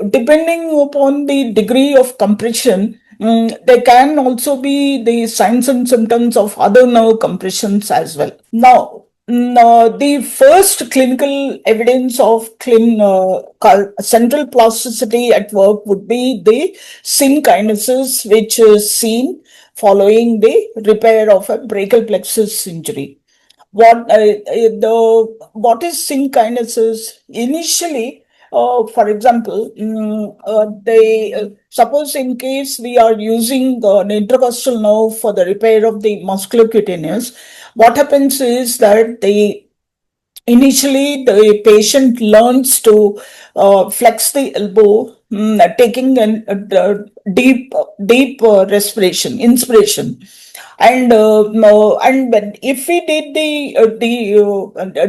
depending upon the degree of compression, there can also be the signs and symptoms of other nerve compressions as well. Now, the first clinical evidence of central plasticity at work would be the synkinesis, which is seen following the repair of a brachial plexus injury. What is synkinesis? Initially, for example, suppose in case we are using an intercostal nerve for the repair of the musculocutaneous, what happens is that initially the patient learns to flex the elbow, taking a deep respiration, inspiration. And if we did the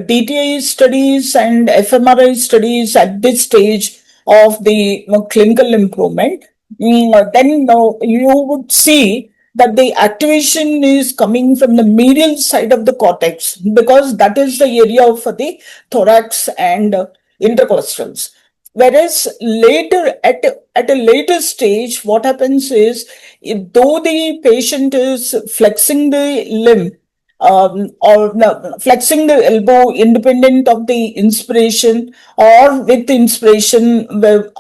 DTI studies and fMRI studies at this stage of the clinical improvement, then you would see that the activation is coming from the medial side of the cortex, because that is the area for the thorax and intercostals. Whereas later, at a later stage, what happens is, though the patient is flexing the limb, or no, flexing the elbow independent of the inspiration or with inspiration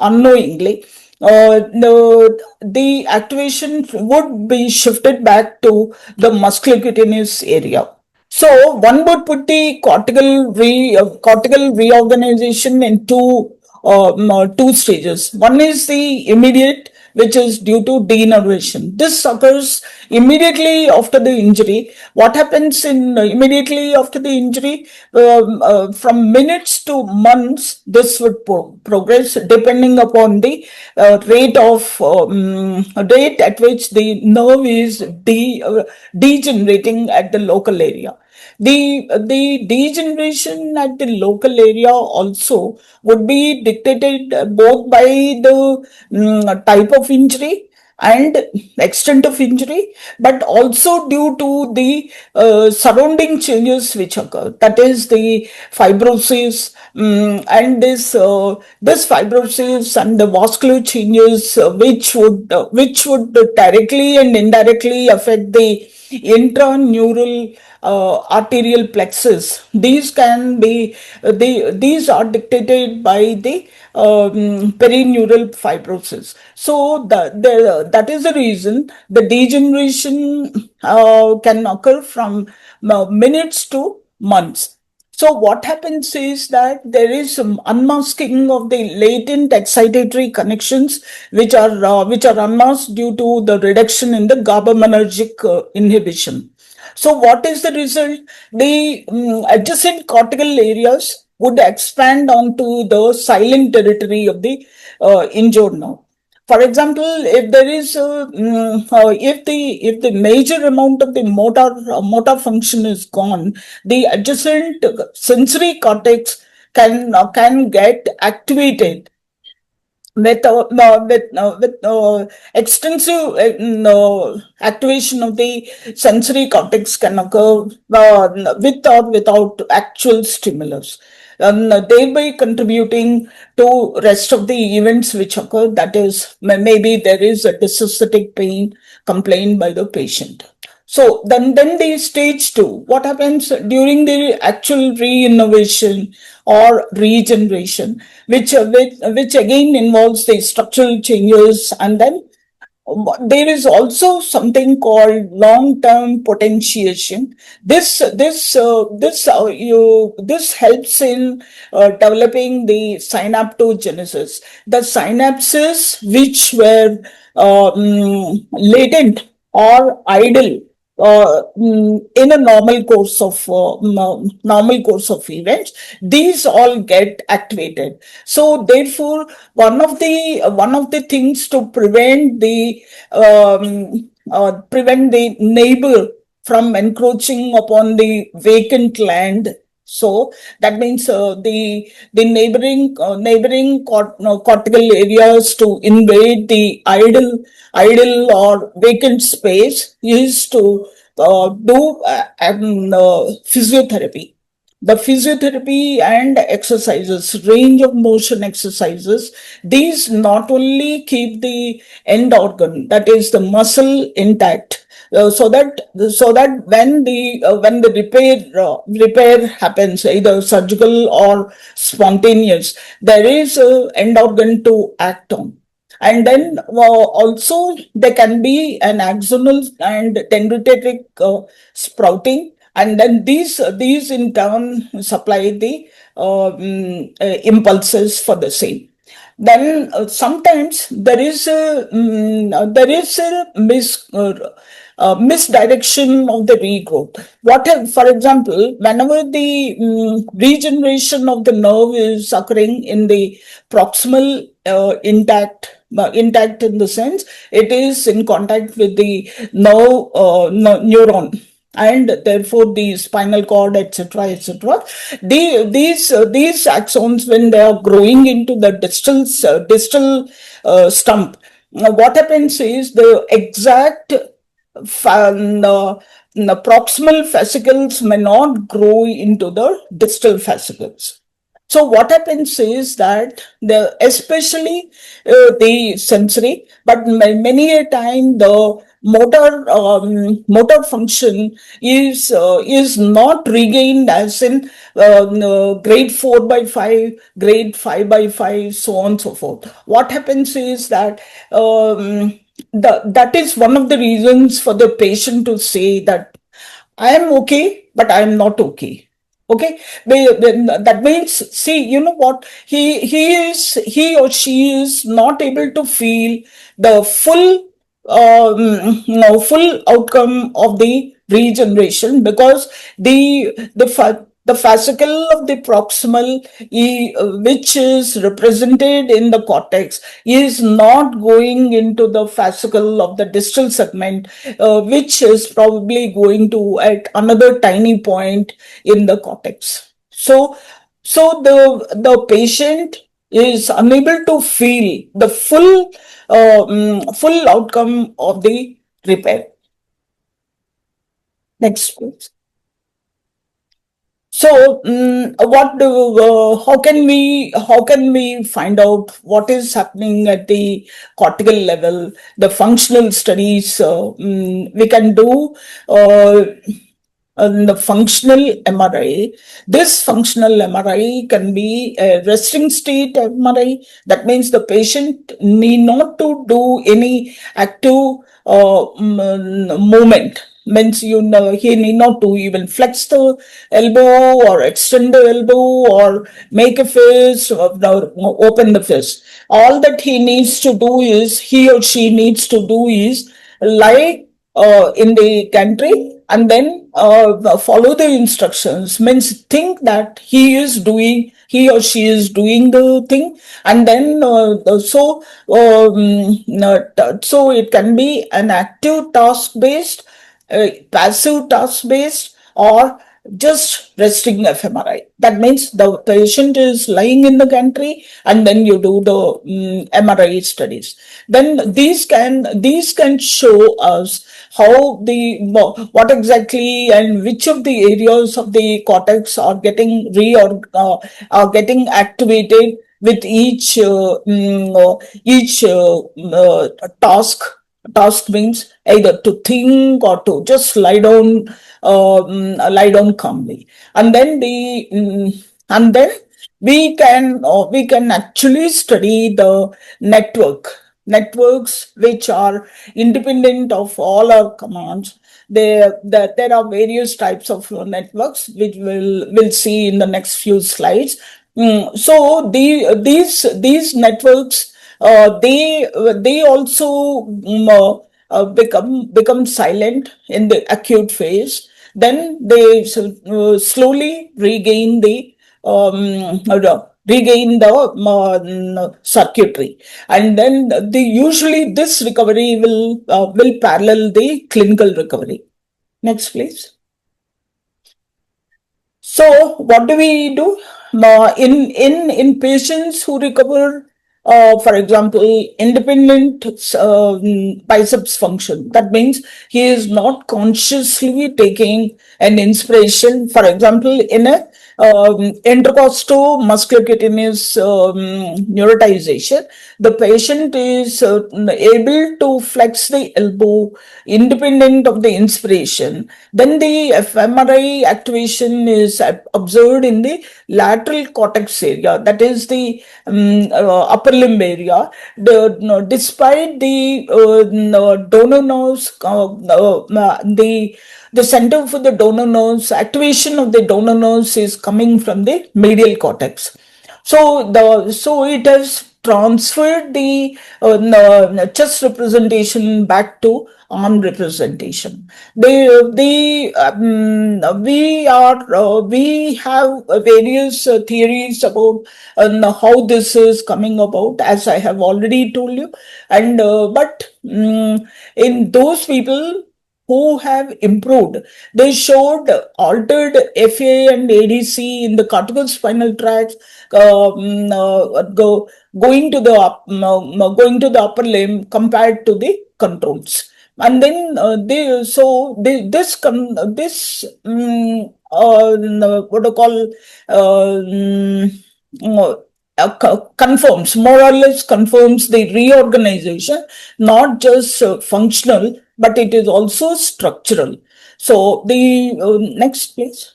unknowingly, the activation would be shifted back to the musculocutaneous area. So one would put the cortical reorganization in two stages. One is the immediate, which is due to denervation. This occurs immediately after the injury. What happens immediately after the injury? From minutes to months, this would progress depending upon the rate at which the nerve is degenerating at the local area. The degeneration at the local area also would be dictated both by the type of injury and extent of injury, but also due to the surrounding changes which occur. That is the fibrosis, and this fibrosis and the vascular changes which would directly and indirectly affect the intraneural arterial plexus. These are dictated by the perineural fibrosis. So that is the reason the degeneration can occur from minutes to months. So what happens is that there is some unmasking of the latent excitatory connections which are unmasked due to the reduction in the GABAergic inhibition. So what is the result? The adjacent cortical areas would expand onto the silent territory of the injured nerve. For example, if there is if the major amount of the motor function is gone, the adjacent sensory cortex can get activated with extensive activation of the sensory cortex can occur with or without actual stimulus, thereby contributing to rest of the events which occur. That is, maybe there is a dysesthetic pain complained by the patient. So then the stage 2, what happens during the actual reinnovation or regeneration, which again involves the structural changes, and then there is also something called long-term potentiation. This helps in developing the synaptogenesis. The synapses which were latent or idle in a normal course of events, these all get activated. So therefore, one of the things to prevent the neighbor from encroaching upon the vacant land. So that means the neighboring cortical areas to invade the idle or vacant space is to do physiotherapy. The physiotherapy and exercises, range of motion exercises, these not only keep the end organ, that is the muscle, intact, so that when the repair happens, either surgical or spontaneous, there is a end organ to act on. And then also there can be an axonal and dendritic sprouting, and then these in turn supply the impulses for the same. Then sometimes there is a misdirection of the regrowth. For example, whenever the regeneration of the nerve is occurring in the proximal intact in the sense it is in contact with the neuron, and therefore the spinal cord, etc., these axons, when they are growing into the distal stump, what happens is the exact the proximal fascicles may not grow into the distal fascicles. So what happens is that especially the sensory, but many a time the motor function is not regained, as in grade 4/5, grade 5/5, so on and so forth. What happens is that that is one of the reasons for the patient to say that I am okay, but I am not okay. Okay, that means, see, you know what, he or she is not able to feel the full full outcome of the regeneration, because the fascicle of the proximal, which is represented in the cortex, is not going into the fascicle of the distal segment, which is probably going to at another tiny point in the cortex. So the patient is unable to feel the full outcome of the repair. Next, please. So, how can we find out what is happening at the cortical level? The functional studies we can do. The functional MRI. This functional MRI can be a resting state MRI. That means the patient need not to do any active movement. Means he need not to even flex the elbow or extend the elbow or make a fist or open the fist. All that he or she needs to do is lie in the gantry and then follow the instructions. Means think that he or she is doing the thing, and then so it can be an active task based, passive task based, or just resting fMRI. That means the patient is lying in the gantry and then you do the MRI studies. Then these can show us how what exactly and which of the areas of the cortex are getting activated with each task means either to think or to just lie down calmly, and then we can actually study the network networks which are independent of all our commands. There are various types of networks which we'll see in the next few slides. So these networks, they also become silent in the acute phase. Then they slowly regain the circuitry, and then usually this recovery will parallel the clinical recovery. Next, please. So what do we do in patients who recover, for example, independent biceps function? That means he is not consciously taking an inspiration. For example, in a intercostomusculocutaneous neurotization, the patient is able to flex the elbow independent of the inspiration. Then the fMRI activation is observed in the lateral cortex area, that is the upper limb area. Despite the donor nerves, the center for the donor nerves, activation of the donor nerves is coming from the medial cortex. So it has transferred the chest representation back to arm representation. We have various theories about how this is coming about, as I have already told you, and but in those people who have improved, they showed altered FA and ADC in the corticospinal tract, going to the upper limb compared to the controls. And then what do you call confirms, more or less confirms the reorganization, not just functional, but it is also structural. So the next, please.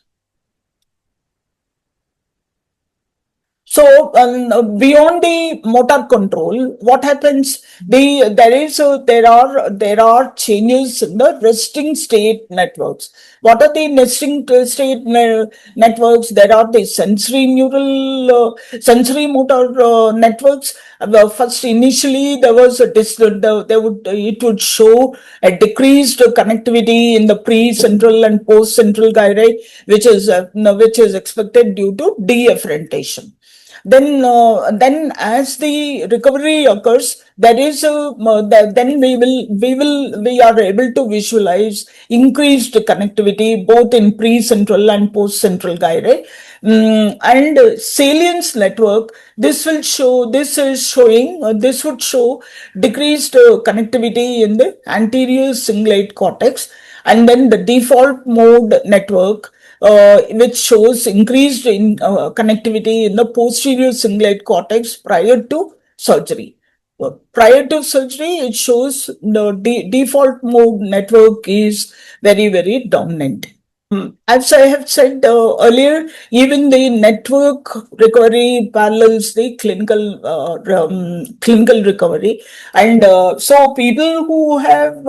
So beyond the motor control, what happens? There are changes in the resting state networks. What are the resting state networks? There are the sensory motor networks. First, initially there was it would show a decreased connectivity in the pre-central and post-central gyri, which is expected due to deafferentation. Then as the recovery occurs, then we are able to visualize increased connectivity both in pre-central and post-central gyri. And salience network, this would show decreased connectivity in the anterior cingulate cortex, and then the default mode network, which shows increased connectivity in the posterior cingulate cortex prior to surgery. Prior to surgery, it shows the default mode network is very, very dominant. As I have said earlier, even the network recovery parallels the clinical recovery, and so people who have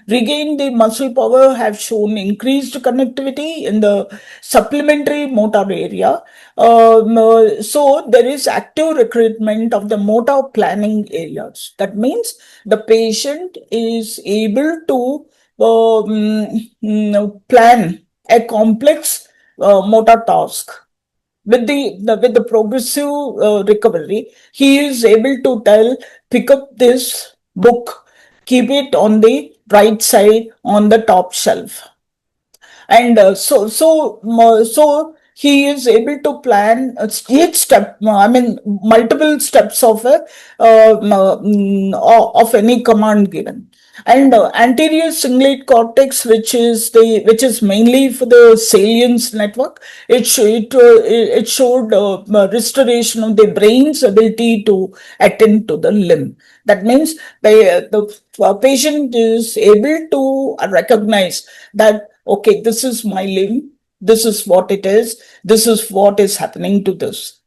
regained the muscle power have shown increased connectivity in the supplementary motor area. So there is active recruitment of the motor planning areas. That means the patient is able to plan a complex motor task. With the progressive recovery, he is able to pick up this book, keep it on the right side on the top shelf, and so he is able to plan each step. Multiple steps of any command given. And anterior cingulate cortex, which is mainly for the salience network, it showed restoration of the brain's ability to attend to the limb. That means the patient is able to recognize that, okay, this is my limb, this is what it is, this is what is happening to this.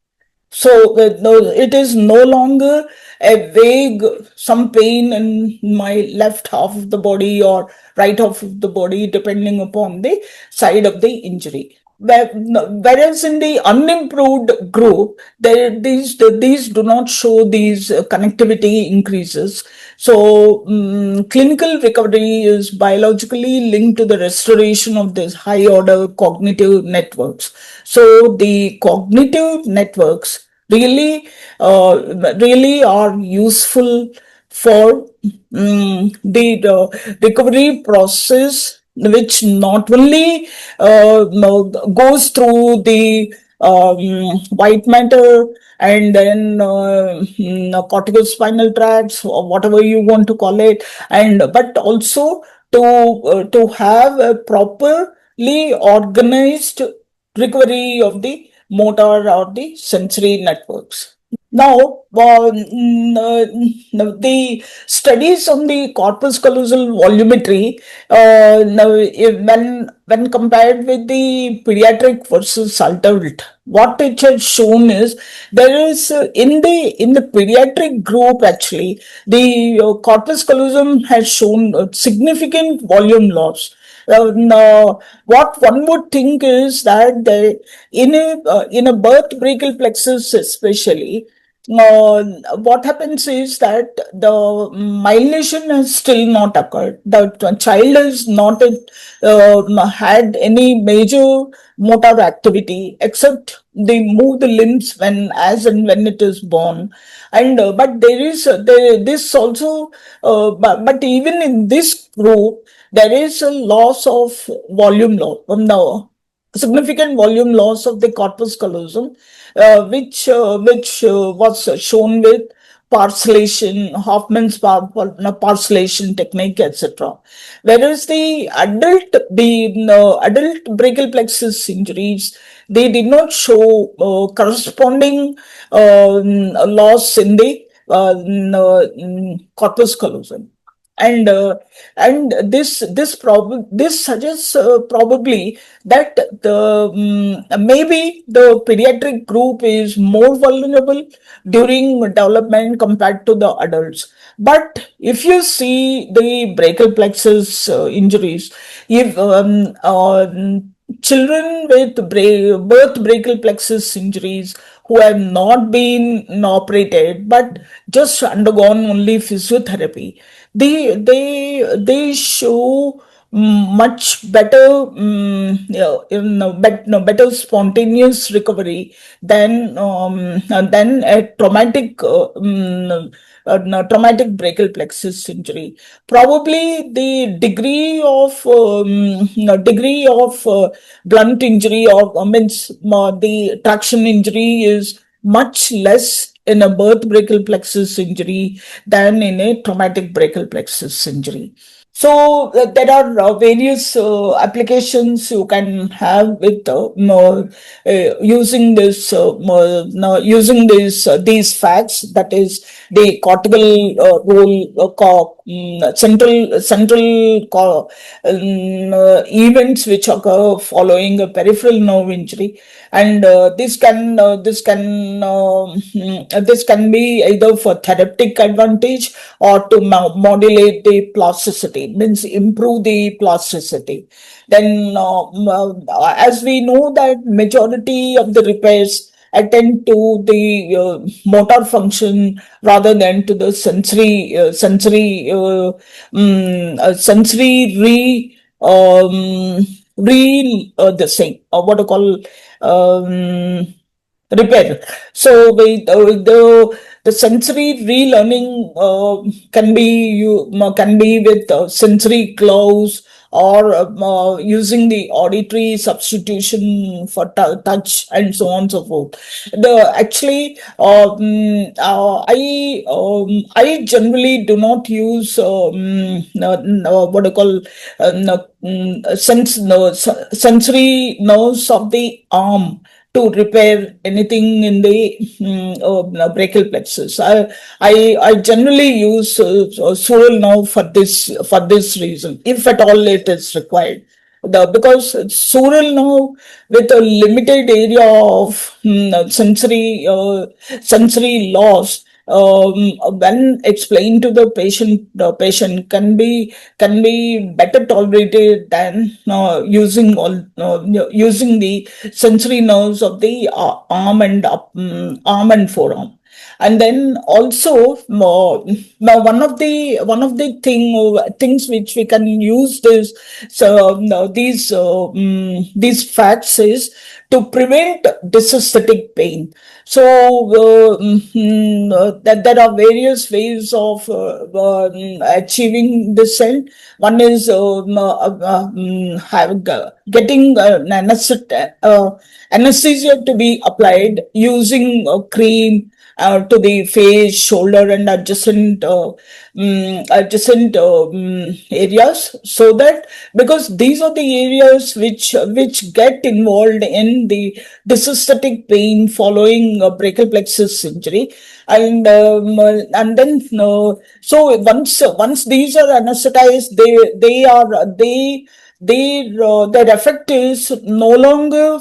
So it is no longer a vague, some pain in my left half of the body or right half of the body, depending upon the side of the injury. Whereas in the unimproved group, these do not show these connectivity increases. So clinical recovery is biologically linked to the restoration of these high order cognitive networks. So the cognitive networks really are useful for the recovery process, which not only goes through the white matter and then corticospinal tracts or whatever you want to call it, and but also to have a properly organized recovery of the motor or the sensory networks. Now, the studies on the corpus callosal volumetry, when compared with the pediatric versus adult, what it has shown is there is in the pediatric group actually the corpus callosum has shown significant volume loss. Now, what one would think is that in a birth brachial plexus especially, what happens is that the myelination has still not occurred. The child has not had any major motor activity except they move the limbs when as and when it is born, and but there is this also but even in this group there is a loss of volume loss from the significant volume loss of the corpus callosum, which was shown with parcellation, Hoffman's parcellation technique, etc. Whereas the adult brachial plexus injuries, they did not show corresponding loss in the corpus callosum. And this suggests probably that maybe the pediatric group is more vulnerable during development compared to the adults. But if you see the brachial plexus injuries, if children with birth brachial plexus injuries who have not been operated but just undergone only physiotherapy, they show much better better spontaneous recovery than a traumatic brachial plexus injury. Probably the degree of blunt injury or means the traction injury is much less in a birth brachial plexus injury than in a traumatic brachial plexus injury. So there are various applications you can have with using this using these facts, that is the cortical role, central events which occur following a peripheral nerve injury, and this can be either for therapeutic advantage or to modulate the plasticity, means improve the plasticity. Then as we know that majority of the repairs attend to the motor function rather than to the sensory the same what I call repair. So the sensory relearning can be with sensory gloves or using the auditory substitution for touch and so on and so forth. I generally do not use what I call sensory nerves of the arm to repair anything in the brachial plexus. I generally use sural nerve for this reason, if at all it is required. because sural nerve with a limited area of sensory loss, when explained to the patient can be better tolerated than using the sensory nerves of the arm and forearm. And then also now one of the things which we can use this these facts is to prevent dysesthetic pain. So that there are various ways of achieving this end. One is getting anesthesia to be applied using cream to the face, shoulder, and adjacent areas, so that because these are the areas which get involved in the dysesthetic pain following brachial plexus injury, and then so once these are anesthetized, their effect is no longer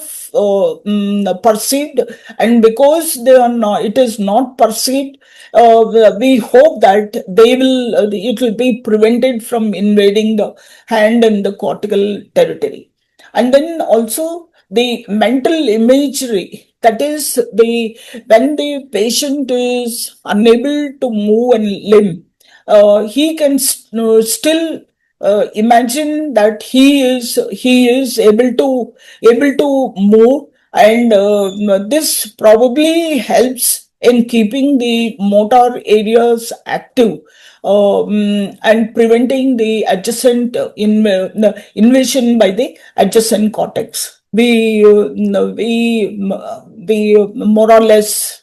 perceived, and because they are not, it is not perceived. We hope that it will be prevented from invading the hand and the cortical territory. And then also the mental imagery, that is when the patient is unable to move and limb, he can still imagine that he is able to move, and this probably helps in keeping the motor areas active, and preventing the adjacent invasion by the adjacent cortex. We more or less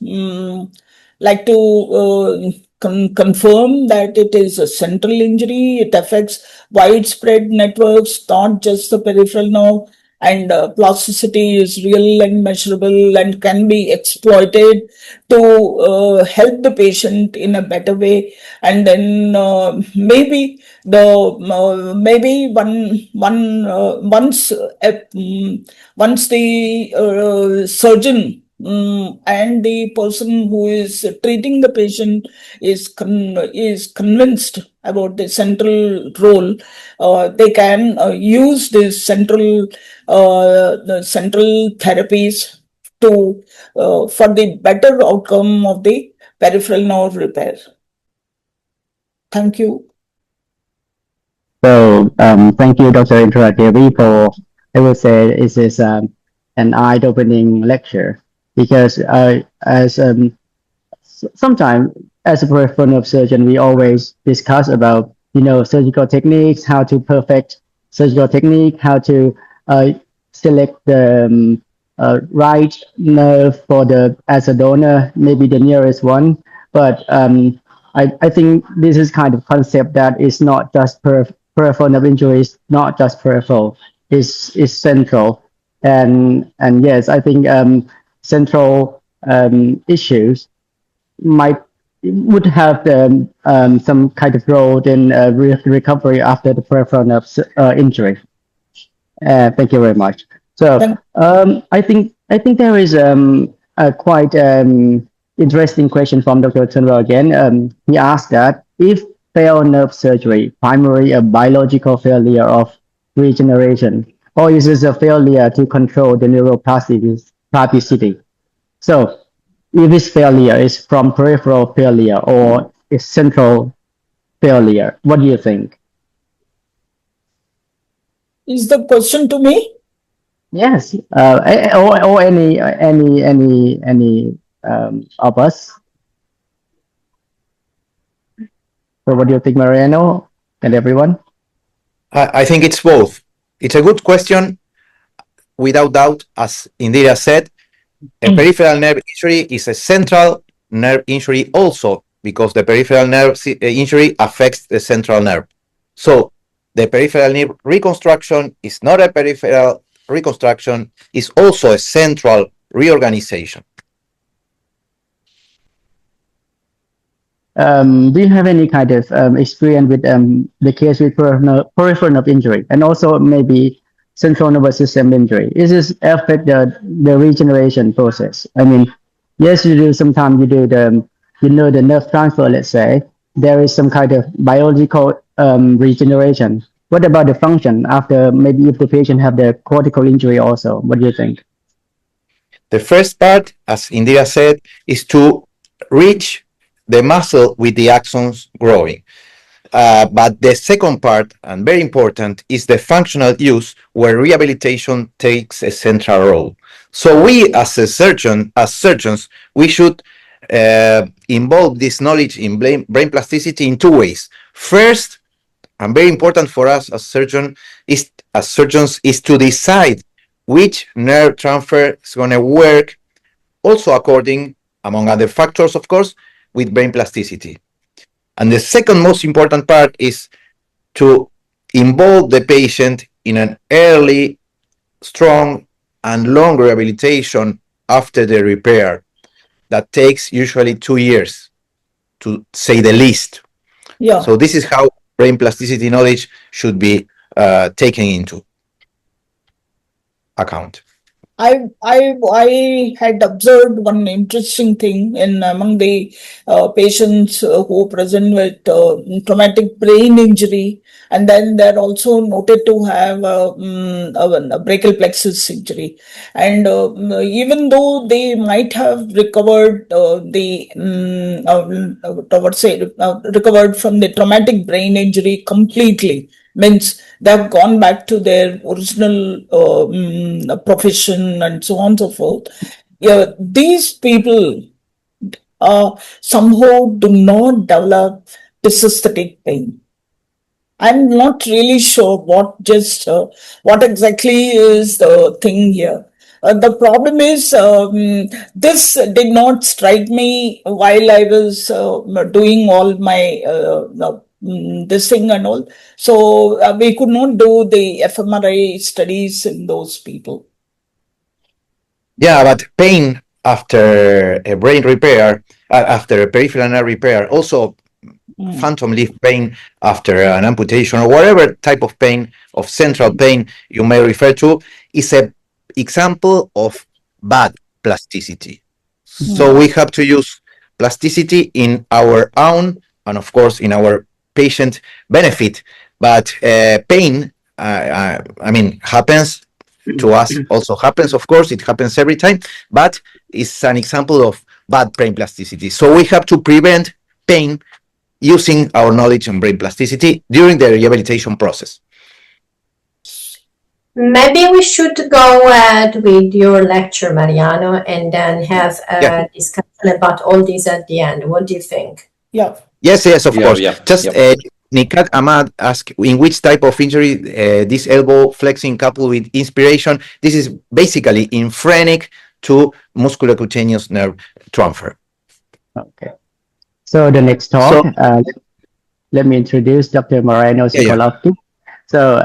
like to confirm that it is a central injury. It affects widespread networks, not just the peripheral nerve, and plasticity is real and measurable and can be exploited to help the patient in a better way. And then maybe once the surgeon and the person who is treating the patient is convinced about the central role, they can use this the central therapies to for the better outcome of the peripheral nerve repair. Thank you. So thank you, Dr. Indra Devi, for, I would say, it is an eye-opening lecture, because sometimes as a peripheral nerve surgeon, we always discuss about surgical techniques, how to perfect surgical technique, how to select the right nerve for as a donor, maybe the nearest one. But I think this is kind of concept that is not just peripheral nerve injury, is not just peripheral, is central. And yes, I think central issues would have some kind of role in recovery after the peripheral nerve injury. Thank you very much. So I think there is a quite interesting question from Dr. Turnwell again. He asked that if failed nerve surgery primarily a biological failure of regeneration, or is this a failure to control the neuroplasticity? So if this failure is from peripheral failure or is central failure, what do you think? Is the question to me? Yes, or any of us. So what do you think, Mariano and everyone? I think it's both. It's a good question. Without doubt, as Indira said, a peripheral nerve injury is a central nerve injury also, because the peripheral nerve injury affects the central nerve. So the peripheral nerve reconstruction is not a peripheral reconstruction, it's also a central reorganization. Do you have any kind of experience with the case with peripheral nerve injury? And also maybe central nervous system injury? Is this affect the regeneration process? I mean, yes, you do. Sometimes you do the nerve transfer. Let's say there is some kind of biological regeneration. What about the function after maybe if the patient have the cortical injury also? What do you think? The first part, as Indira said, is to reach the muscle with the axons growing. But the second part, and very important, is the functional use where rehabilitation takes a central role. So we, as surgeons, we should involve this knowledge in brain plasticity in two ways. First, and very important for us as surgeons is to decide which nerve transfer is going to work, also according, among other factors, of course, with brain plasticity. And the second most important part is to involve the patient in an early, strong, and long rehabilitation after the repair that takes usually 2 years, to say the least. Yeah. So this is how brain plasticity knowledge should be taken into account. I had observed one interesting thing in among the patients who present with traumatic brain injury, and then they're also noted to have a brachial plexus injury. And even though they might have recovered recovered from the traumatic brain injury completely, means they've gone back to their original profession and so on and so forth. Yeah, these people somehow do not develop dysesthetic pain. I'm not really sure what exactly is the thing here. The problem is this did not strike me while I was doing all my this thing and all. So we could not do the fMRI studies in those people. Yeah, but pain after a brain repair, after a peripheral nerve repair, also phantom limb pain after an amputation or whatever type of pain, of central pain you may refer to, is an example of bad plasticity. So we have to use plasticity in our own and of course in our patient benefit. But pain, I mean, happens to us, also happens, of course, it happens every time, but it's an example of bad brain plasticity. So we have to prevent pain using our knowledge on brain plasticity during the rehabilitation process. Maybe we should go ahead with your lecture, Mariano, and then have a discussion about all these at the end. What do you think? Yeah. Yes, of course. Just Yep. Nikat Ahmad asked in which type of injury this elbow flexing coupled with inspiration. This is basically infrenic to musculocutaneous nerve transfer. Okay. So the next talk, let me introduce Dr. Mariano Socolovsky. So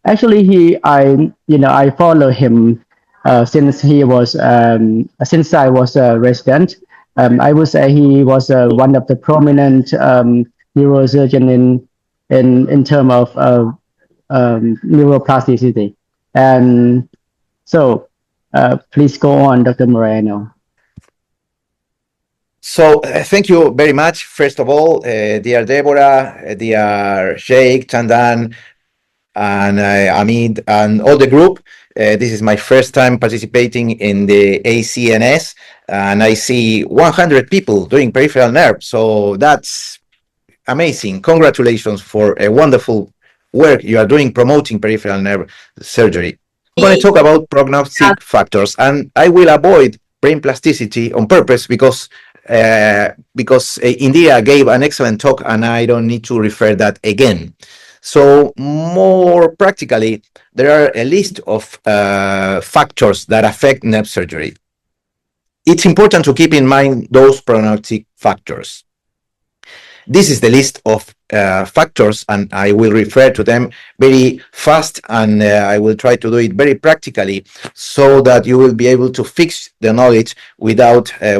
actually, I follow him since he was since I was a resident. I would say he was one of the prominent neurosurgeon in terms of neuroplasticity. And so, please go on, Dr. Mariano. So thank you very much. First of all, dear Deborah, dear Sheikh, Chandan, and Amit, and all the group. This is my first time participating in the ACNS, and I see 100 people doing peripheral nerve. So that's amazing. Congratulations for a wonderful work you are doing promoting peripheral nerve surgery. I'm going to talk about prognostic factors, and I will avoid brain plasticity on purpose because India gave an excellent talk and I don't need to refer that again. So more practically, there are a list of factors that affect nerve surgery. It's important to keep in mind those prognostic factors. This is the list of factors, and I will refer to them very fast, and I will try to do it very practically so that you will be able to fix the knowledge without a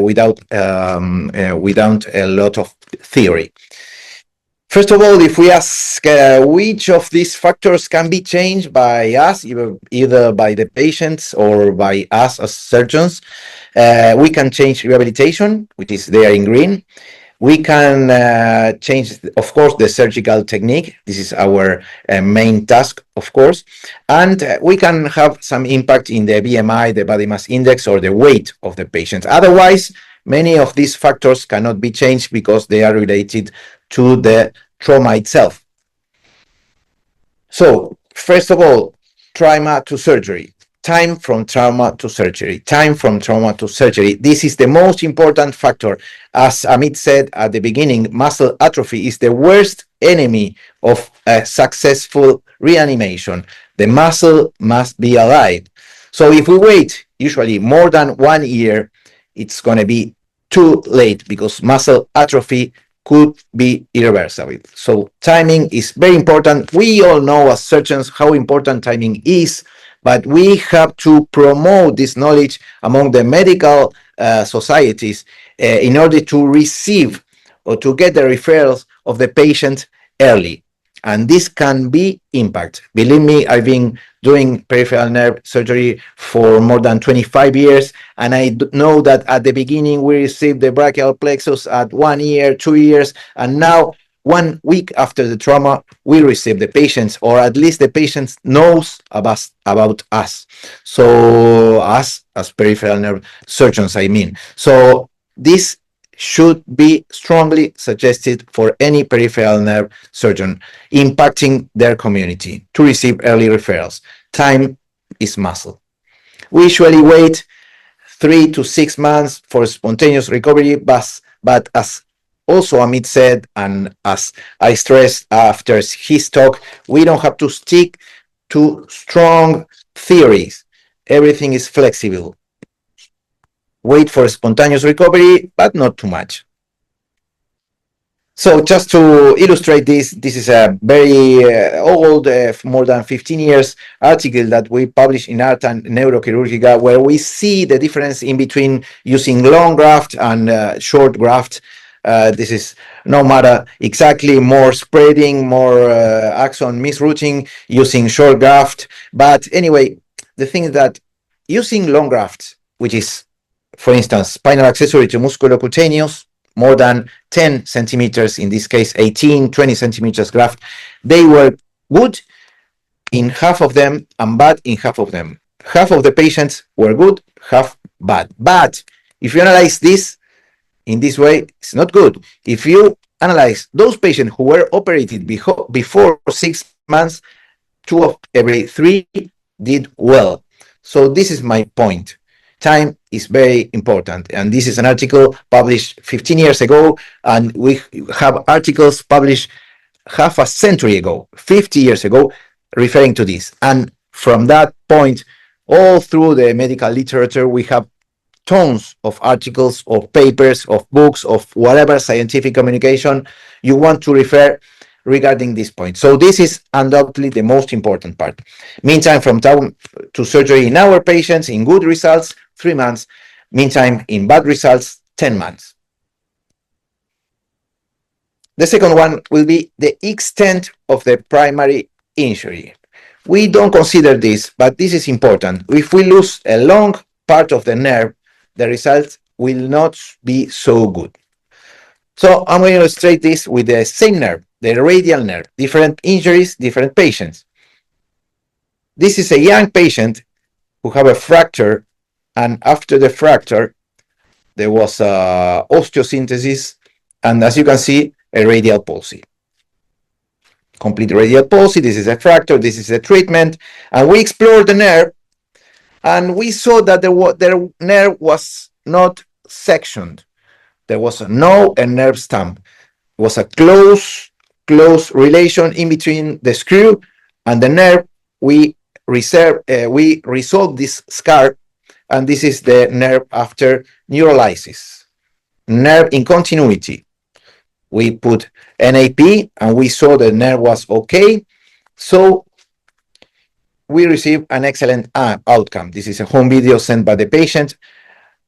lot of theory. First of all, if we ask which of these factors can be changed by us, either by the patients or by us as surgeons, we can change rehabilitation, which is there in green. We can change, of course, the surgical technique. This is our main task, of course. And we can have some impact in the BMI, the body mass index, or the weight of the patient. Otherwise, many of these factors cannot be changed because they are related to the trauma itself. So, first of all, trauma to surgery. Time from trauma to surgery. Time from trauma to surgery. This is the most important factor. As Amit said at the beginning, muscle atrophy is the worst enemy of a successful reanimation. The muscle must be alive. So if we wait usually more than 1 year, it's going to be too late because muscle atrophy could be irreversible. So timing is very important. We all know as surgeons how important timing is, but we have to promote this knowledge among the medical societies in order to receive or to get the referrals of the patient early. And this can be impact. Believe me, I've been doing peripheral nerve surgery for more than 25 years, and I know that at the beginning we received the brachial plexus at 1 year, 2 years, and now 1 week after the trauma, we receive the patients, or at least the patients knows about us. So us as peripheral nerve surgeons, I mean. So this should be strongly suggested for any peripheral nerve surgeon impacting their community to receive early referrals. Time is muscle. We usually wait 3 to 6 months for spontaneous recovery, but as also Amit said, and as I stressed after his talk, we don't have to stick to strong theories. Everything is flexible. Wait for spontaneous recovery, but not too much. So just to illustrate this is a very old, more than 15 years article that we published in Art and Neurochirurgica, where we see the difference in between using long graft and short graft. This is no matter exactly more spreading, more axon misrouting using short graft. But anyway, the thing is that using long graft, which is, for instance, spinal accessory to musculocutaneous, more than 10 centimeters, in this case 18, 20 centimeters graft, they were good in half of them and bad in half of them. Half of the patients were good, half bad. But if you analyze this in this way, it's not good. If you analyze those patients who were operated before 6 months, 2 of every 3 did well. So this is my point. Time is very important, and this is an article published 15 years ago, and we have articles published half a century ago, 50 years ago, referring to this. And from that point, all through the medical literature, we have tons of articles, of papers, of books, of whatever scientific communication you want to refer regarding this point. So this is undoubtedly the most important part. Meantime from trauma to surgery in our patients, in good results, 3 months. Meantime in bad results, 10 months. The second one will be the extent of the primary injury. We don't consider this, but this is important. If we lose a long part of the nerve, the results will not be so good. So I'm going to illustrate this with the same nerve, the radial nerve, different injuries, different patients. This is a young patient who have a fracture, and after the fracture, there was osteosynthesis, and as you can see, a radial palsy. Complete radial palsy, this is a fracture, this is a treatment, and we explored the nerve, and we saw that the nerve was not sectioned. There was no nerve stump. It was a close relation in between the screw and the nerve. We resolved this scar, and this is the nerve after neurolysis. Nerve in continuity. We put NAP, and we saw the nerve was okay. So we received an excellent outcome. This is a home video sent by the patient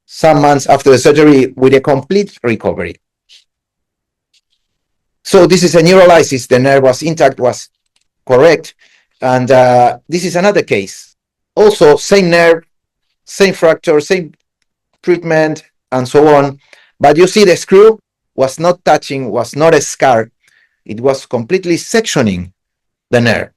some months after the surgery with a complete recovery. So this is a neurolysis. The nerve was intact, was correct. And this is another case. Also, same nerve, same fracture, same treatment, and so on. But you see the screw was not touching, was not a scar. It was completely sectioning the nerve.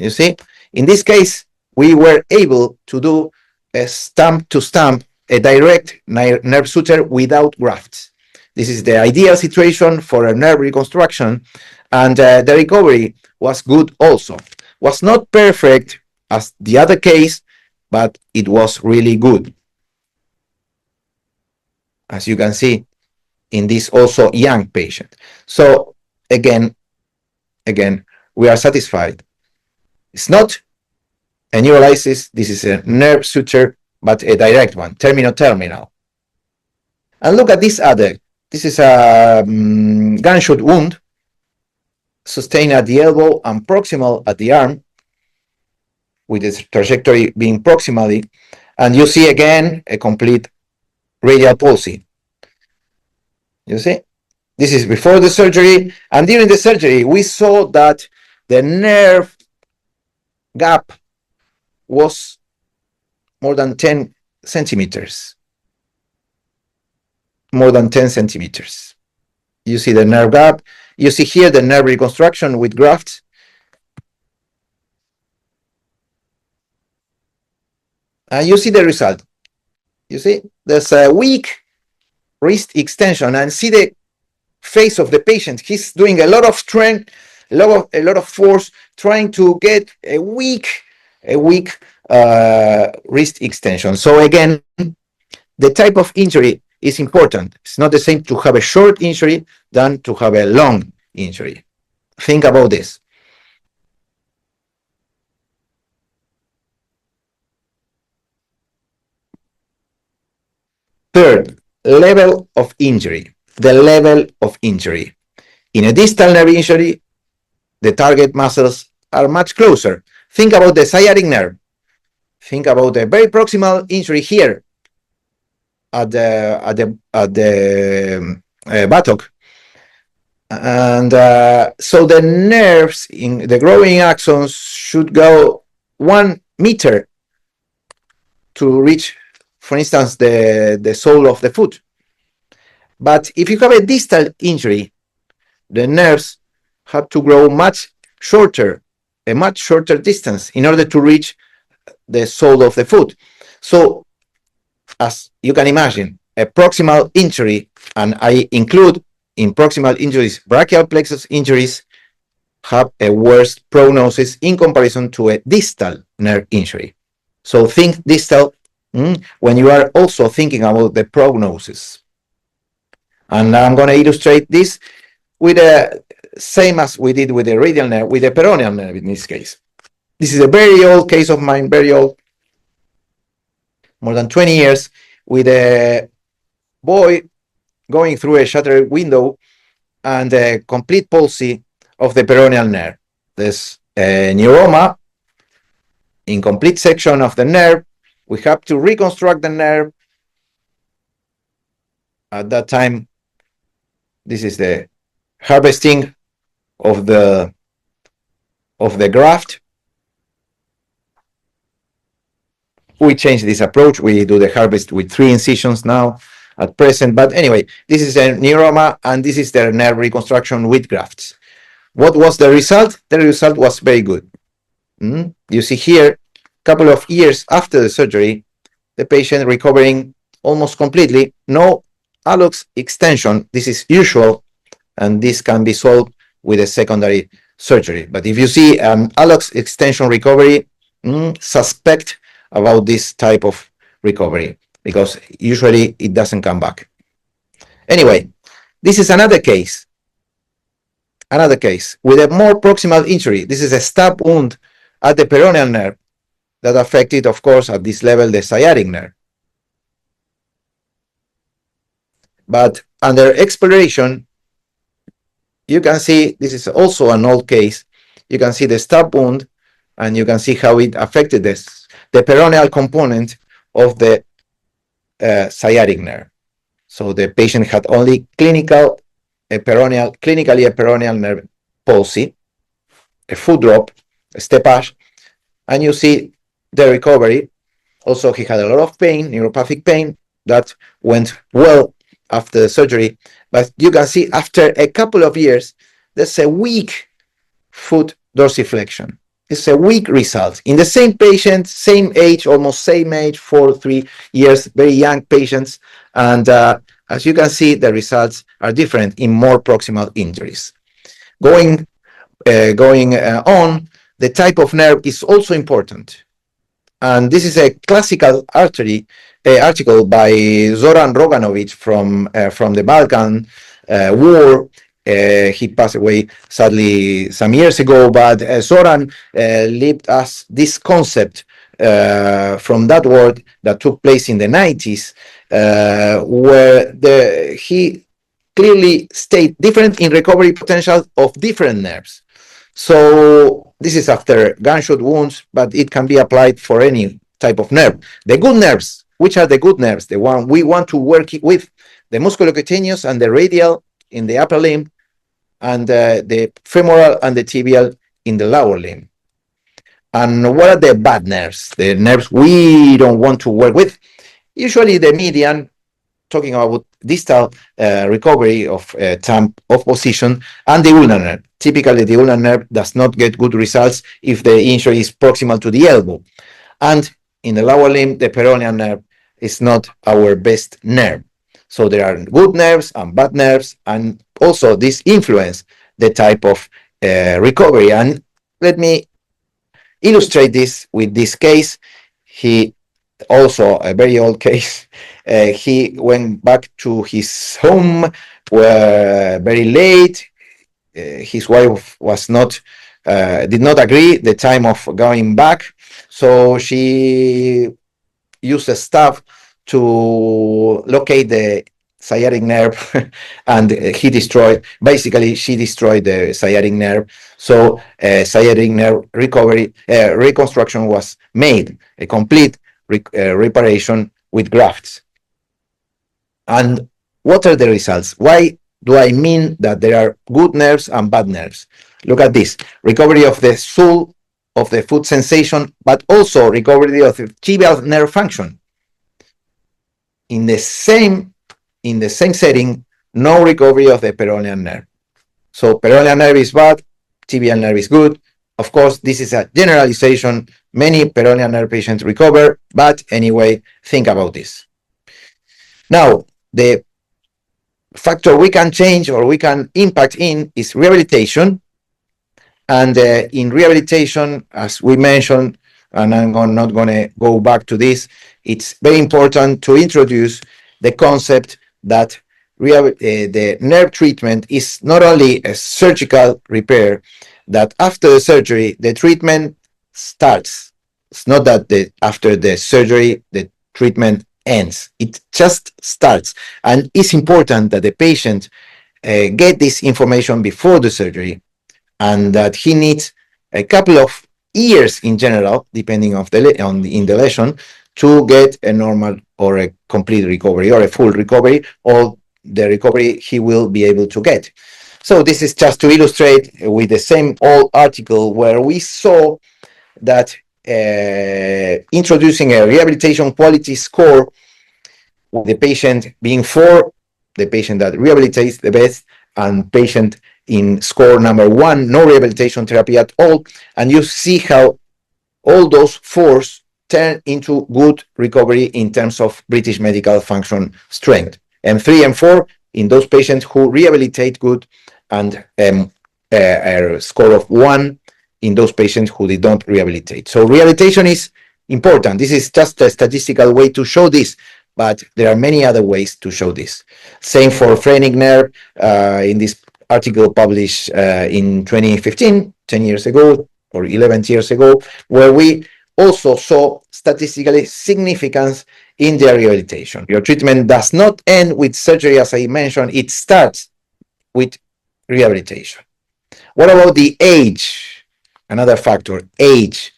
You see? In this case, we were able to do a stump to stump, a direct nerve suture without grafts. This is the ideal situation for a nerve reconstruction, and the recovery was good also. Was not perfect as the other case, but it was really good. As you can see in this also young patient. So again, we are satisfied. It's not a neurolysis, this is a nerve suture, but a direct one, terminal. And look at this other. This is a gunshot wound sustained at the elbow and proximal at the arm, with its trajectory being proximally. And you see again a complete radial palsy. You see? This is before the surgery. And during the surgery, we saw that the nerve gap was more than 10 centimeters. More than 10 centimeters. You see the nerve gap. You see here the nerve reconstruction with grafts. And you see the result. You see, there's a weak wrist extension, and see the face of the patient. He's doing a lot of strength, a lot of force, trying to get a weak wrist extension. So again, the type of injury is important. It's not the same to have a short injury than to have a long injury. Think about this. Third, level of injury. The level of injury. In a distal nerve injury, the target muscles are much closer. Think about the sciatic nerve. Think about the very proximal injury here at the buttock. And so the nerves in the growing axons should go 1 meter to reach, for instance, the sole of the foot. But if you have a distal injury, the nerves have to grow much shorter, a much shorter distance in order to reach the sole of the foot. So, as you can imagine, a proximal injury, and I include in proximal injuries brachial plexus injuries, have a worse prognosis in comparison to a distal nerve injury. So think distal when you are also thinking about the prognosis. And I'm going to illustrate this with the same as we did with the radial nerve, with the peroneal nerve in this case. This is a very old case of mine, very old, more than 20 years, with a boy going through a shattered window and a complete palsy of the peroneal nerve. There's a neuroma, incomplete section of the nerve. We have to reconstruct the nerve. At that time, this is the harvesting of the graft. We changed this approach. We do the harvest with 3 incisions now at present. But anyway, this is a neuroma, and this is the nerve reconstruction with grafts. What was the result? The result was very good. You see here, a couple of years after the surgery, the patient recovering almost completely, no hallux extension. This is usual, and this can be solved with a secondary surgery. But if you see hallux extension recovery, suspect about this type of recovery, because usually it doesn't come back. Anyway, this is another case with a more proximal injury. This is a stab wound at the peroneal nerve that affected, of course, at this level, the sciatic nerve. But under exploration, you can see, this is also an old case, you can see the stab wound, and you can see how it affected this, the peroneal component of the sciatic nerve. So the patient had only clinical clinically a peroneal nerve palsy, a foot drop, a steppage, and you see the recovery. Also, he had a lot of pain, neuropathic pain, that went well after the surgery. But you can see after a couple of years, there's a weak foot dorsiflexion. It's a weak result. In the same patient, same age, almost same age, 4-3 years, very young patients. And as you can see, the results are different in more proximal injuries. Going on, the type of nerve is also important. And this is a classical article by Zoran Roganovic from the Balkan War. He passed away sadly some years ago, but Zoran lived us this concept from that war that took place in the 90s, where he clearly stated different in recovery potential of different nerves. So this is after gunshot wounds, but it can be applied for any type of nerve. The good nerves, which are the good nerves? The one we want to work with, the musculocutaneous and the radial in the upper limb, and the femoral and the tibial in the lower limb. And what are the bad nerves? The nerves we don't want to work with? Usually the median, talking about distal recovery of time of position, and the ulnar nerve. Typically, the ulnar nerve does not get good results if the injury is proximal to the elbow. And in the lower limb, the peroneal nerve is not our best nerve. So there are good nerves and bad nerves, and also this influence the type of recovery. And let me illustrate this with this case. He also a very old case. He went back to his home very late. His wife was did not agree the time of going back, so she used a staff to locate the sciatic nerve, and she destroyed the sciatic nerve. So sciatic nerve reconstruction was made, a complete reparation with grafts. And what are the results? Why do I mean that there are good nerves and bad nerves? Look at this: recovery of the sole of the foot sensation, but also recovery of the tibial nerve function. In the same setting, no recovery of the peroneal nerve. So peroneal nerve is bad, tibial nerve is good. Of course, this is a generalization. Many peroneal nerve patients recover, but anyway, think about this. Now, the factor we can change or we can impact in is rehabilitation. And in rehabilitation, as we mentioned, and I'm not going to go back to this, it's very important to introduce the concept that the nerve treatment is not only a surgical repair, that after the surgery, the treatment starts. It's not that after the surgery, the treatment ends. It just starts. And it's important that the patient get this information before the surgery, and that he needs a couple of years in general, depending on the lesion, to get a normal or a complete recovery or a full recovery, or the recovery he will be able to get. So this is just to illustrate with the same old article where we saw that introducing a rehabilitation quality score, with the patient being 4, the patient that rehabilitates the best, and patient in score number 1, no rehabilitation therapy at all. And you see how all those 4s turn into good recovery in terms of British medical function strength. And 3 and 4 in those patients who rehabilitate good, and a score of 1 in those patients who did not rehabilitate. So rehabilitation is important. This is just a statistical way to show this, but there are many other ways to show this. Same for phrenic nerve. In this article published in 2015, 10 years ago or 11 years ago, where we also saw statistically significance in their rehabilitation. Your treatment does not end with surgery, as I mentioned, it starts with rehabilitation. What about the age? Another factor, age.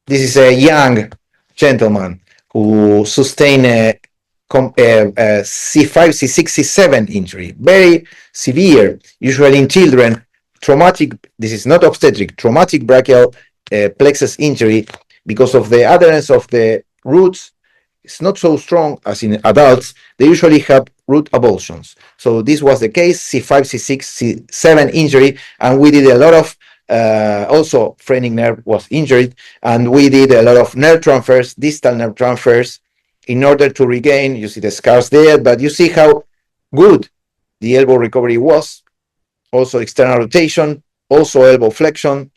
This is a young gentleman who sustained a C5, C6, C7 injury, very severe, usually in children, traumatic, this is not obstetric, traumatic brachial plexus injury because of the adherence of the roots. It's not so strong as in adults. They usually have root avulsions. So this was the case, C5, C6, C7 injury, and we did a lot of, also phrenic nerve was injured, and we did a lot of nerve transfers, distal nerve transfers, in order to regain. You see the scars there, but you see how good the elbow recovery was. Also external rotation, also elbow flexion,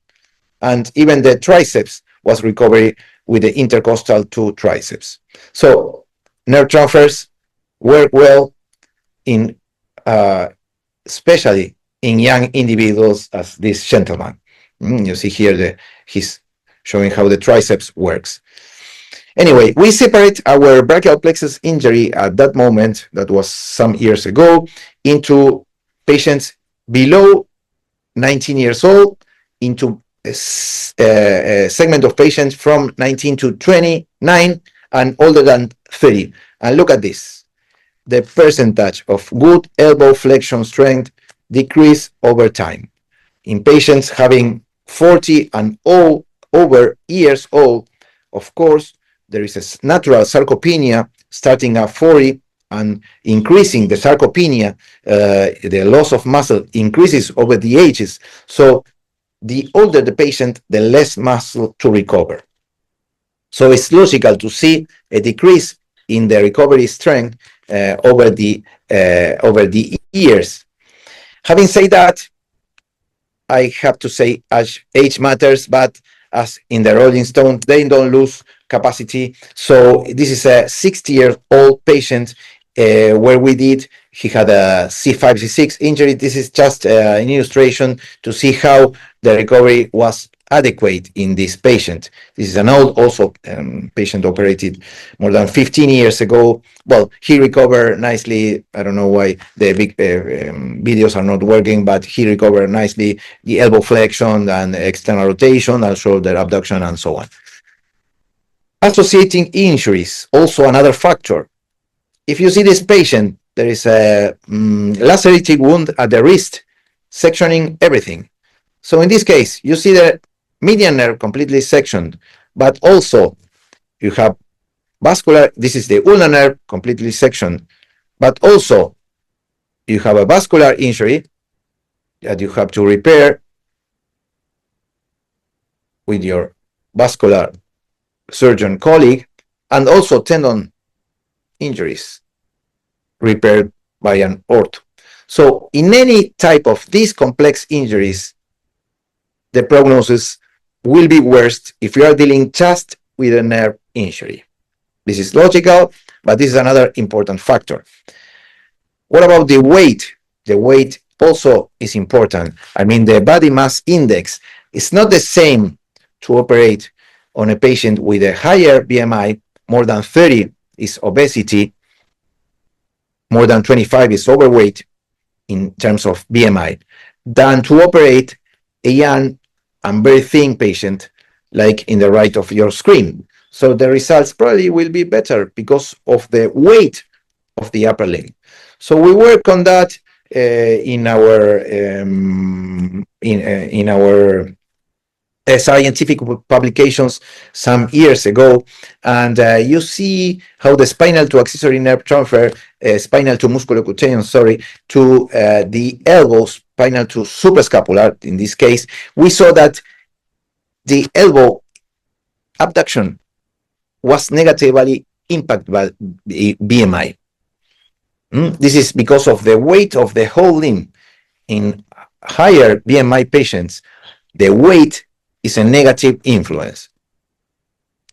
and even the triceps was recovery with the intercostal two triceps. So nerve transfers work well in, especially in young individuals, as this gentleman. You see here he's showing how the triceps works. Anyway, we separate our brachial plexus injury at that moment, that was some years ago, into patients below 19 years old, into a segment of patients from 19 to 29 and older than 30. And look at this. The percentage of good elbow flexion strength decrease over time. In patients having 40 and over years old, of course, there is a natural sarcopenia starting at 40 and increasing the sarcopenia, the loss of muscle increases over the ages. So the older the patient, the less muscle to recover. So it's logical to see a decrease in the recovery strength over the years. Having said that, I have to say age matters, but as in the Rolling Stone, they don't lose capacity. So this is a 60-year-old patient where he had a C5, C6 injury. This is just an illustration to see how the recovery was adequate in this patient. This is an old also patient operated more than 15 years ago. Well, he recovered nicely. I don't know why the big videos are not working, but he recovered nicely the elbow flexion and external rotation, and shoulder abduction, and so on. Associating injuries, also another factor. If you see this patient, there is a lacerated wound at the wrist, sectioning everything. So in this case, you see the median nerve completely sectioned, but also you have vascular, this is the ulnar nerve completely sectioned, but also you have a vascular injury that you have to repair with your vascular surgeon colleague, and also tendon injuries repaired by an ortho. So in any type of these complex injuries, the prognosis will be worse if you are dealing just with a nerve injury. This is logical, but this is another important factor. What about the weight? The weight also is important. I mean, the body mass index is not the same to operate on a patient with a higher BMI, more than 30 is obesity, more than 25 is overweight in terms of BMI, than to operate a young and very thin patient like in the right of your screen. So the results probably will be better because of the weight of the upper limb. So we work on that in our scientific publications some years ago, and you see how the spinal to accessory nerve transfer, spinal to musculocutaneous, to the elbow, spinal to suprascapular, in this case, we saw that the elbow abduction was negatively impacted by the BMI. This is because of the weight of the whole limb. In higher BMI patients, the weight is a negative influence.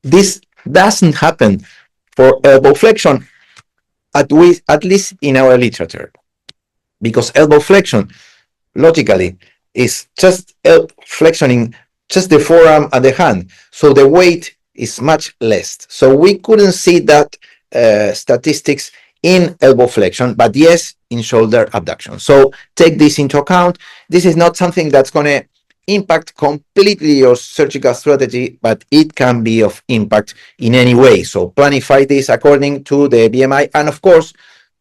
This doesn't happen for elbow flexion, at least in our literature, because elbow flexion, logically, is just flexioning just the forearm and the hand, so the weight is much less. So we couldn't see that statistics in elbow flexion, but yes, in shoulder abduction. So take this into account. This is not something that's going to impact completely your surgical strategy, but it can be of impact in any way. So planify this according to the BMI, and of course,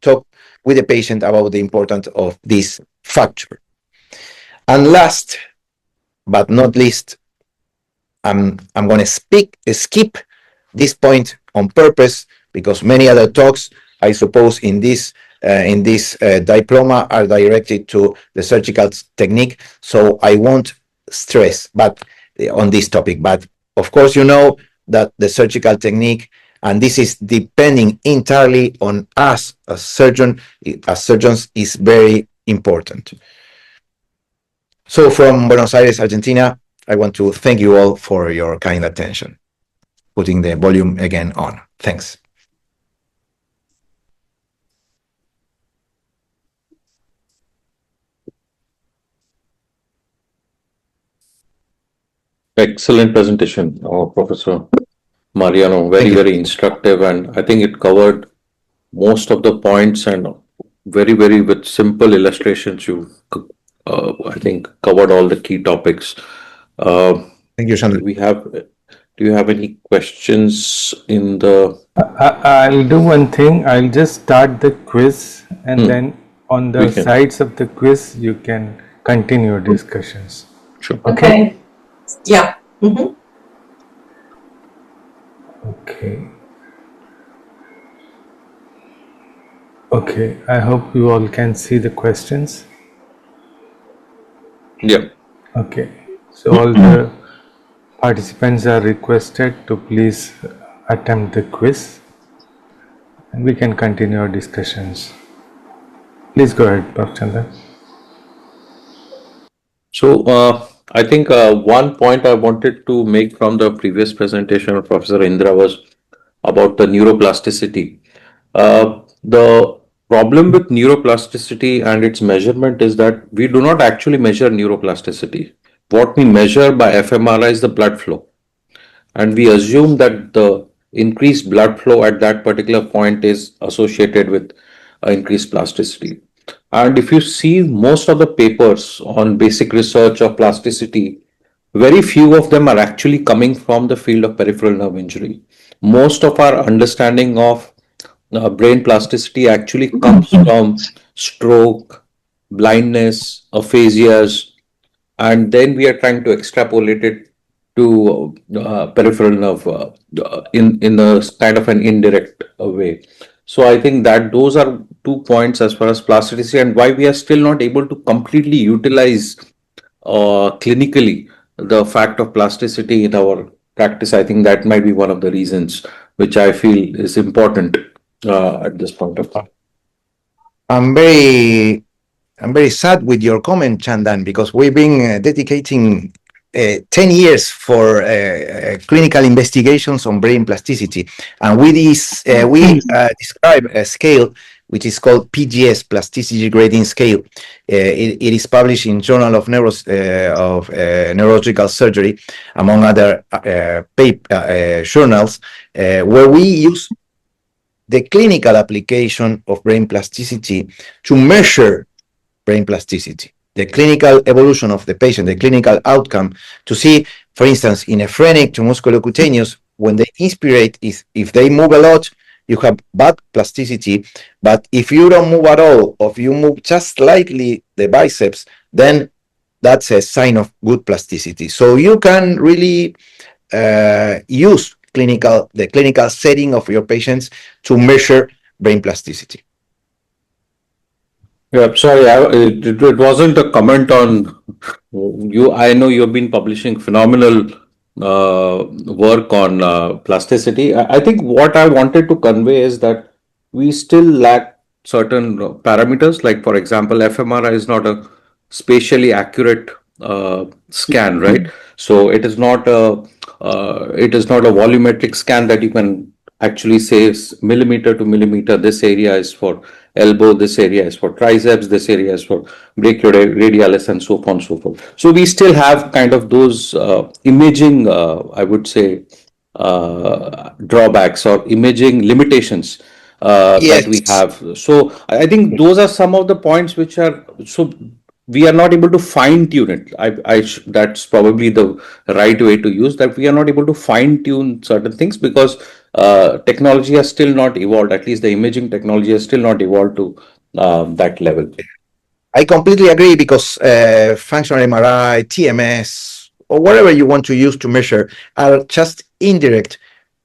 talk with the patient about the importance of this factor. And last but not least, I'm going to skip this point on purpose because many other talks, I suppose, in this diploma are directed to the surgical technique. So I won't stress on this topic. But of course, you know that the surgical technique, and this is depending entirely on us as surgeons, is very important. So from Buenos Aires, Argentina, I want to thank you all for your kind attention. Putting the volume again on. Thanks. Excellent presentation, Professor Mariano. Very instructive, and I think it covered most of the points, and very with simple illustrations. You, I think, covered all the key topics. Thank you, Sandra. Do you have any questions in the? I'll do one thing. I'll just start the quiz, and then on the sides of the quiz, you can continue discussions. Sure. Okay. Yeah. Mm-hmm. Okay. Okay. I hope you all can see the questions. Yeah. Okay. So all the participants are requested to please attempt the quiz, and we can continue our discussions. Please go ahead, Prof. Chandan. So I think one point I wanted to make from the previous presentation of Professor Indra was about the neuroplasticity. The problem with neuroplasticity and its measurement is that we do not actually measure neuroplasticity. What we measure by fMRI is the blood flow. And we assume that the increased blood flow at that particular point is associated with increased plasticity. And if you see most of the papers on basic research of plasticity, very few of them are actually coming from the field of peripheral nerve injury. Most of our understanding of brain plasticity actually comes from stroke, blindness, aphasias, and then we are trying to extrapolate it to peripheral nerve in a kind of an indirect way. So I think that those are 2 points as far as plasticity, and why we are still not able to completely utilize clinically the fact of plasticity in our practice. I think that might be one of the reasons which I feel is important at this point of time. I'm very sad with your comment, Chandan, because we've been dedicating 10 years for clinical investigations on brain plasticity, and we describe a scale which is called PGS, Plasticity Grading Scale. It is published in Journal of Neurological Surgery, among other journals, where we use the clinical application of brain plasticity to measure brain plasticity, the clinical evolution of the patient, the clinical outcome, to see, for instance, in a phrenic to musculocutaneous, when they inspirate, if they move a lot, you have bad plasticity, but if you don't move at all, or if you move just slightly the biceps, then that's a sign of good plasticity. So you can really use the clinical setting of your patients to measure brain plasticity. Yeah, sorry, it wasn't a comment on you. I know you've been publishing phenomenal work on plasticity. I think what I wanted to convey is that we still lack certain parameters. Like, for example, fMRI is not a spatially accurate scan, right? So it is not a volumetric scan that you can actually say millimeter to millimeter. This area is for elbow, this area is for triceps, this area is for brachioradialis, and so on and so forth. So we still have kind of those imaging, I would say, drawbacks or imaging limitations that we have. So I think those are some of the points which are so we are not able to fine tune it. That's probably the right way to use that. We are not able to fine tune certain things because technology has still not evolved. At least the imaging technology has still not evolved to that level. I completely agree because functional MRI, TMS, or whatever you want to use to measure are just indirect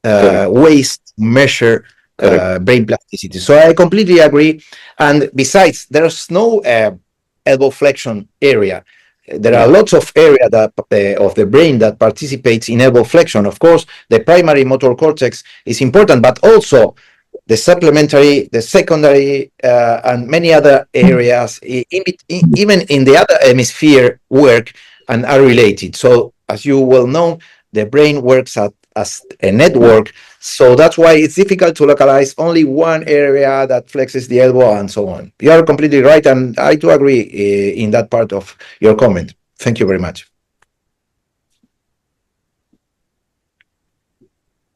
ways to measure brain plasticity. So I completely agree. And besides, there's no elbow flexion area. There are lots of area that of the brain that participates in elbow flexion. Of course, the primary motor cortex is important, but also the supplementary, the secondary, and many other areas, even in the other hemisphere, work and are related. So, as you well know, the brain works as a network. So that's why it's difficult to localize only one area that flexes the elbow and so on. You are completely right, and I do agree in that part of your comment. Thank you very much.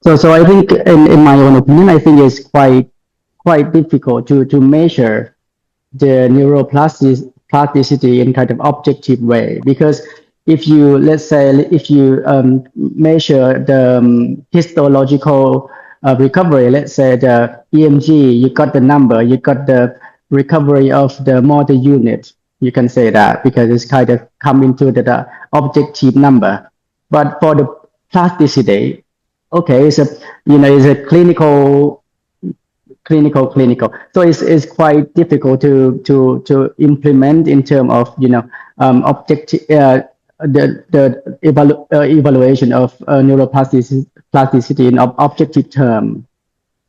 So I think, in my own opinion, I think it's quite difficult to measure the neuroplasticity in kind of objective way, because if you, let's say, if you measure the histological recovery, let's say the EMG, you got the number, you got the recovery of the motor unit, you can say that because it's kind of come into the objective number. But for the plasticity, okay, it's a, it's a clinical. So it's quite difficult to implement in terms of objective the evaluation of neuroplasticity in objective term.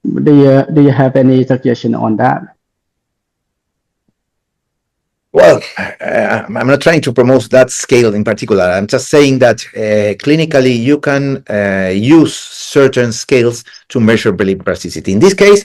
Do you have any suggestion on that? Well, I'm not trying to promote that scale in particular. I'm just saying that clinically you can use certain scales to measure brain plasticity. In this case,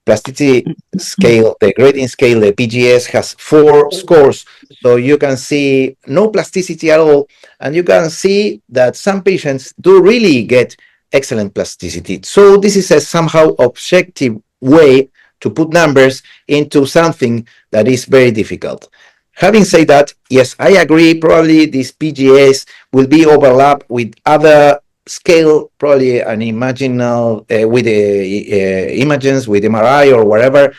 plasticity scale, the grading scale, the PGS has 4 scores. So you can see no plasticity at all. And you can see that some patients do really get excellent plasticity. So this is a somehow objective way to put numbers into something that is very difficult. Having said that, yes, I agree, probably this PGS will be overlapped with other scale, probably an imaginal with the images, with MRI or whatever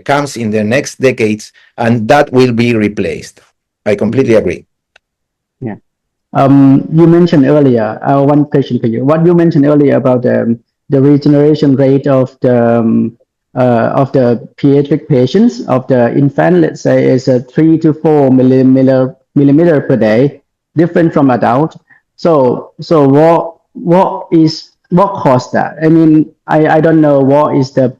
comes in the next decades, and that will be replaced. I completely agree. Yeah. You mentioned earlier, one question for you. What you mentioned earlier about the regeneration rate of the pediatric patients, of the infant, let's say, is 3 to 4 millimeter per day, different from adult. So what caused that? I mean, I don't know what is the,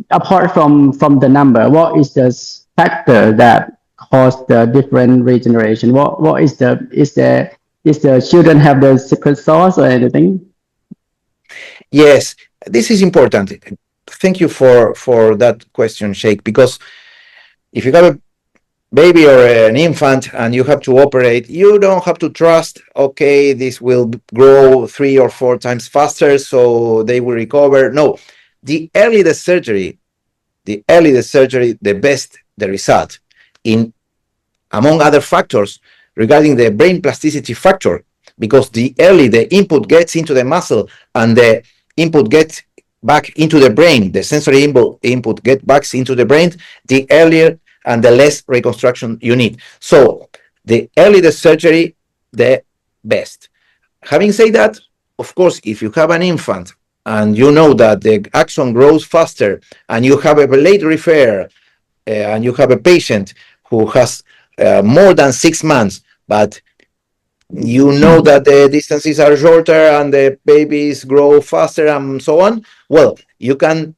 apart from the number, what is the factor that caused the different regeneration? What is the children have the secret sauce or anything? Yes, this is important. Thank you for that question, Sheikh, because if you have a baby or an infant and you have to operate, you don't have to trust, okay, this will grow 3 or 4 times faster, so they will recover. No, the earlier the surgery, the best the result. In among other factors regarding the brain plasticity factor, because the early the input gets into the muscle and the input gets back into the brain, the sensory input gets back into the brain, the earlier and the less reconstruction you need. So the earlier the surgery, the best. Having said that, of course, if you have an infant and you know that the axon grows faster and you have a late refer and you have a patient who has more than 6 months, but you know that the distances are shorter and the babies grow faster and so on, well, you can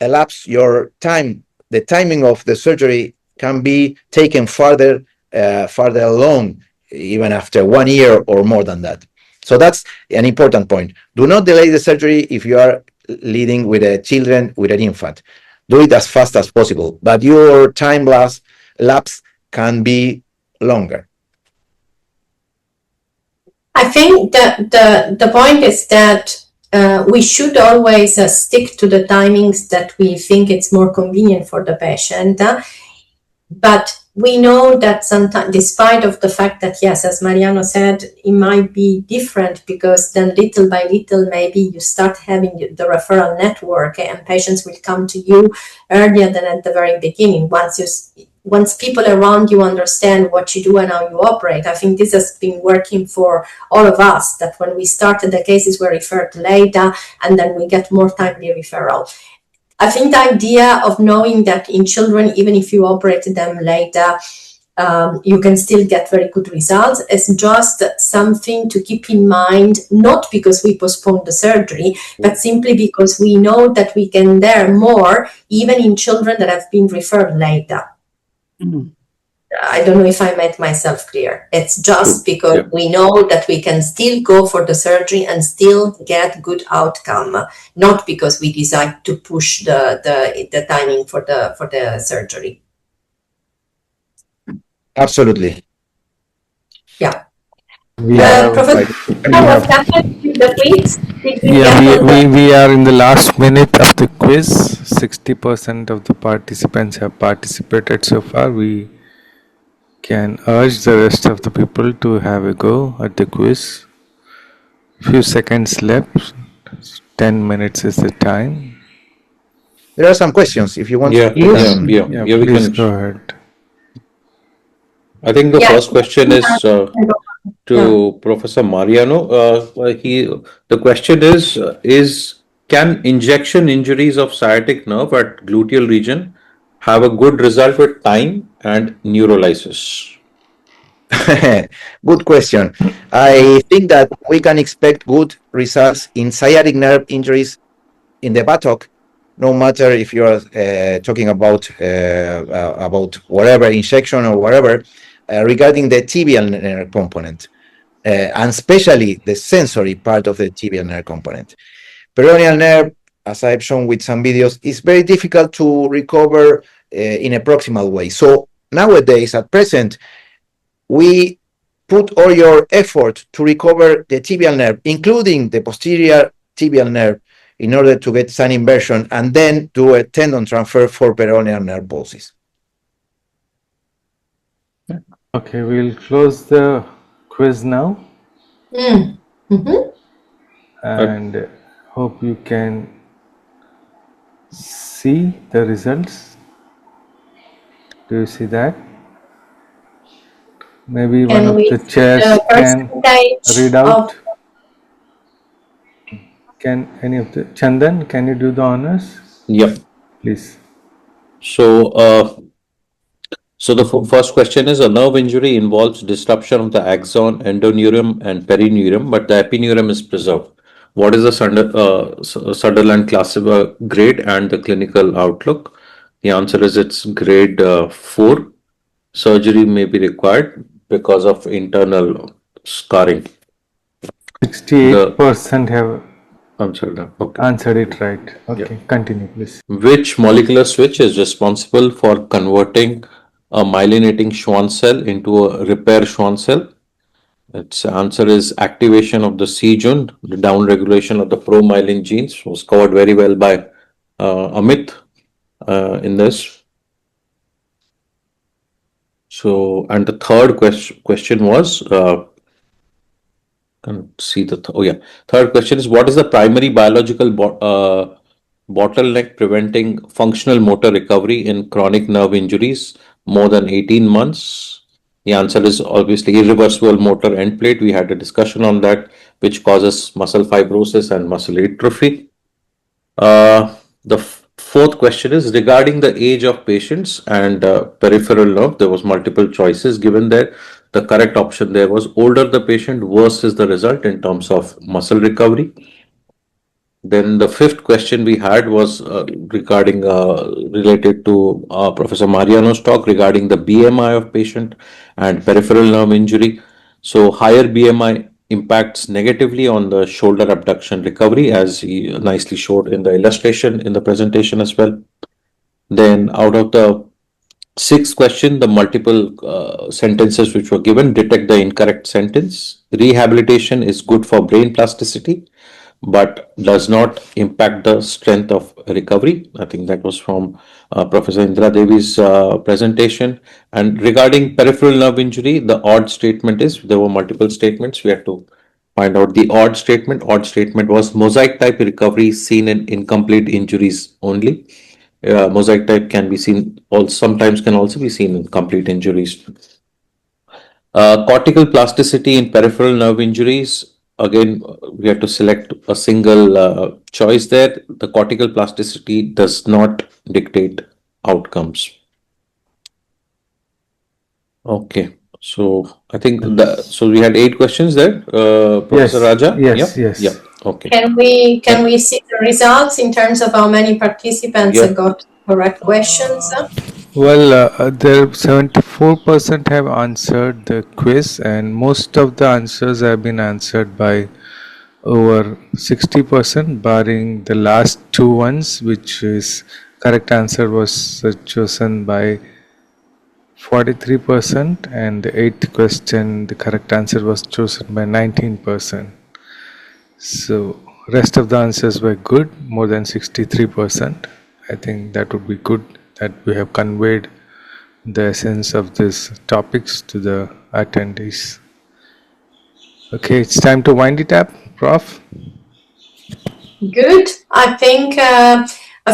elapse your time. The timing of the surgery can be taken farther along, even after 1 year or more than that. So that's an important point. Do not delay the surgery if you are leading with a children, with an infant. Do it as fast as possible, but your time lapse can be longer. I think that the point is that we should always stick to the timings that we think it's more convenient for the patient. But we know that sometimes, despite of the fact that, yes, as Mariano said, it might be different because then little by little, maybe you start having the referral network and patients will come to you earlier than at the very beginning. Once people around you understand what you do and how you operate, I think this has been working for all of us, that when we started, the cases were referred later and then we get more timely referral. I think the idea of knowing that in children, even if you operate them later, you can still get very good results is just something to keep in mind, not because we postponed the surgery, but simply because we know that we can learn more even in children that have been referred later. I don't know if I made myself clear. It's just because we know that we can still go for the surgery and still get good outcome, not because we decide to push the timing for the surgery. Absolutely. Yeah. Yeah, Professor, what happened with the quiz? Did we get all the- we are in the last minute of the quiz. 60% of the participants have participated so far. We can urge the rest of the people to have a go at the quiz. Few seconds left. 10 minutes is the time. There are some questions. If you want, Yeah, you yeah, can. yeah, yeah. We Please can. go ahead. I think the Yeah. first question is to Professor Mariano. The question is can injection injuries of sciatic nerve at gluteal region have a good result with time and neurolysis? Good question. I think that we can expect good results in sciatic nerve injuries in the buttock, no matter if you are talking about whatever injection or whatever, regarding the tibial nerve component, and especially the sensory part of the tibial nerve component. Peroneal nerve, as I've shown with some videos, is very difficult to recover in a proximal way. So nowadays, at present, we put all your effort to recover the tibial nerve, including the posterior tibial nerve, in order to get sun inversion and then do a tendon transfer for peroneal nerve pulses. Okay, we'll close the quiz now and hope you can see the results. Do you see that? Maybe one Can of we the see chairs the can percentage read out. of- Can any of the Chandan? Can you do the honors, Yep. please? So the first question is a nerve injury involves disruption of the axon, endoneurium, and perineurium, but the epineurium is preserved. What is the Sunderland class grade and the clinical outlook? The answer is it's grade 4. Surgery may be required because of internal scarring. 68% have Answered. Okay. answered it right. Okay, continue, please. Which molecular switch is responsible for converting a myelinating Schwann cell into a repair Schwann cell? Its answer is activation of the c-jun, the downregulation of the pro-myelin genes, was covered very well by Amit in this. So, and the third question was, can't see the, third question is, what is the primary biological bottleneck preventing functional motor recovery in chronic nerve injuries more than 18 months? The answer is obviously irreversible motor end plate. We had a discussion on that, which causes muscle fibrosis and muscle atrophy. The fourth question is regarding the age of patients and peripheral nerve. There was multiple choices given there. The correct option there was older the patient, worse is the result in terms of muscle recovery. Then the fifth question we had was regarding related to Professor Mariano's talk regarding the BMI of patient and peripheral nerve injury. So higher BMI impacts negatively on the shoulder abduction recovery, as he nicely showed in the illustration in the presentation as well. Then out of the sixth question, the multiple sentences which were given, detect the incorrect sentence. Rehabilitation is good for brain plasticity. but does not impact the strength of recovery. I think that was from Professor Indra Devi's presentation. And regarding peripheral nerve injury, the odd statement is, there were multiple statements. We had to find out the odd statement. Odd statement was mosaic type recovery seen in incomplete injuries only. Mosaic type can be seen, also sometimes can also be seen in complete injuries. Cortical plasticity in peripheral nerve injuries. Again, we have to select a single choice there. The cortical plasticity does not dictate outcomes. Okay, so I think so we had 8 questions there, Professor Raja. Yes, Yeah, yes. yeah. Okay. Can we see the results in terms of how many participants Yeah. got correct questions? Well, there 74% have answered the quiz, and most of the answers have been answered by over 60%, barring the last 2 ones, which is correct answer was chosen by 43%, and the 8th question, the correct answer was chosen by 19%. So rest of the answers were good, more than 63%. I think that would be good that we have conveyed the essence of these topics to the attendees. Okay, it's time to wind it up, Prof. Good. I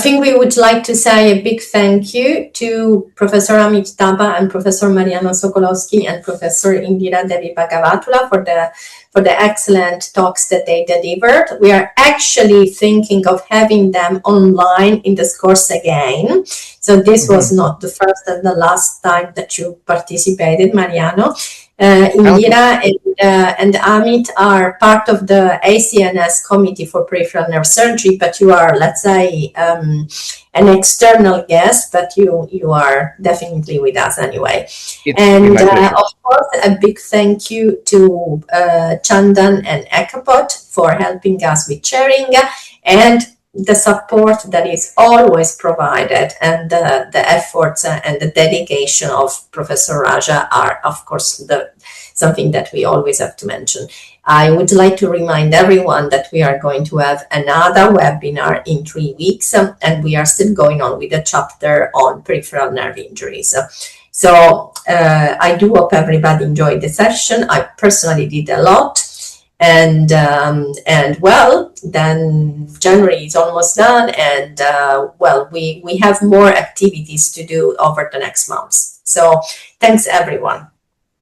think we would like to say a big thank you to Professor Amit Thapa and Professor Mariano Socolovsky and Professor Indira Devi Bhagavatula for the excellent talks that they delivered. We are actually thinking of having them online in this course again. So this was not the first and the last time that you participated, Mariano. Indira and Amit are part of the ACNS Committee for Peripheral Nerve Surgery, but you are, let's say, an external guest, but you are definitely with us anyway. And of course, a big thank you to Chandan and Ekapot for helping us with sharing, and the support that is always provided, and the efforts and the dedication of Professor Raja are, of course, something that we always have to mention. I would like to remind everyone that we are going to have another webinar in 3 weeks, and we are still going on with a chapter on peripheral nerve injuries. So I do hope everybody enjoyed the session. I personally did a lot. And well, then January is almost done, and well, we have more activities to do over the next months. So thanks everyone.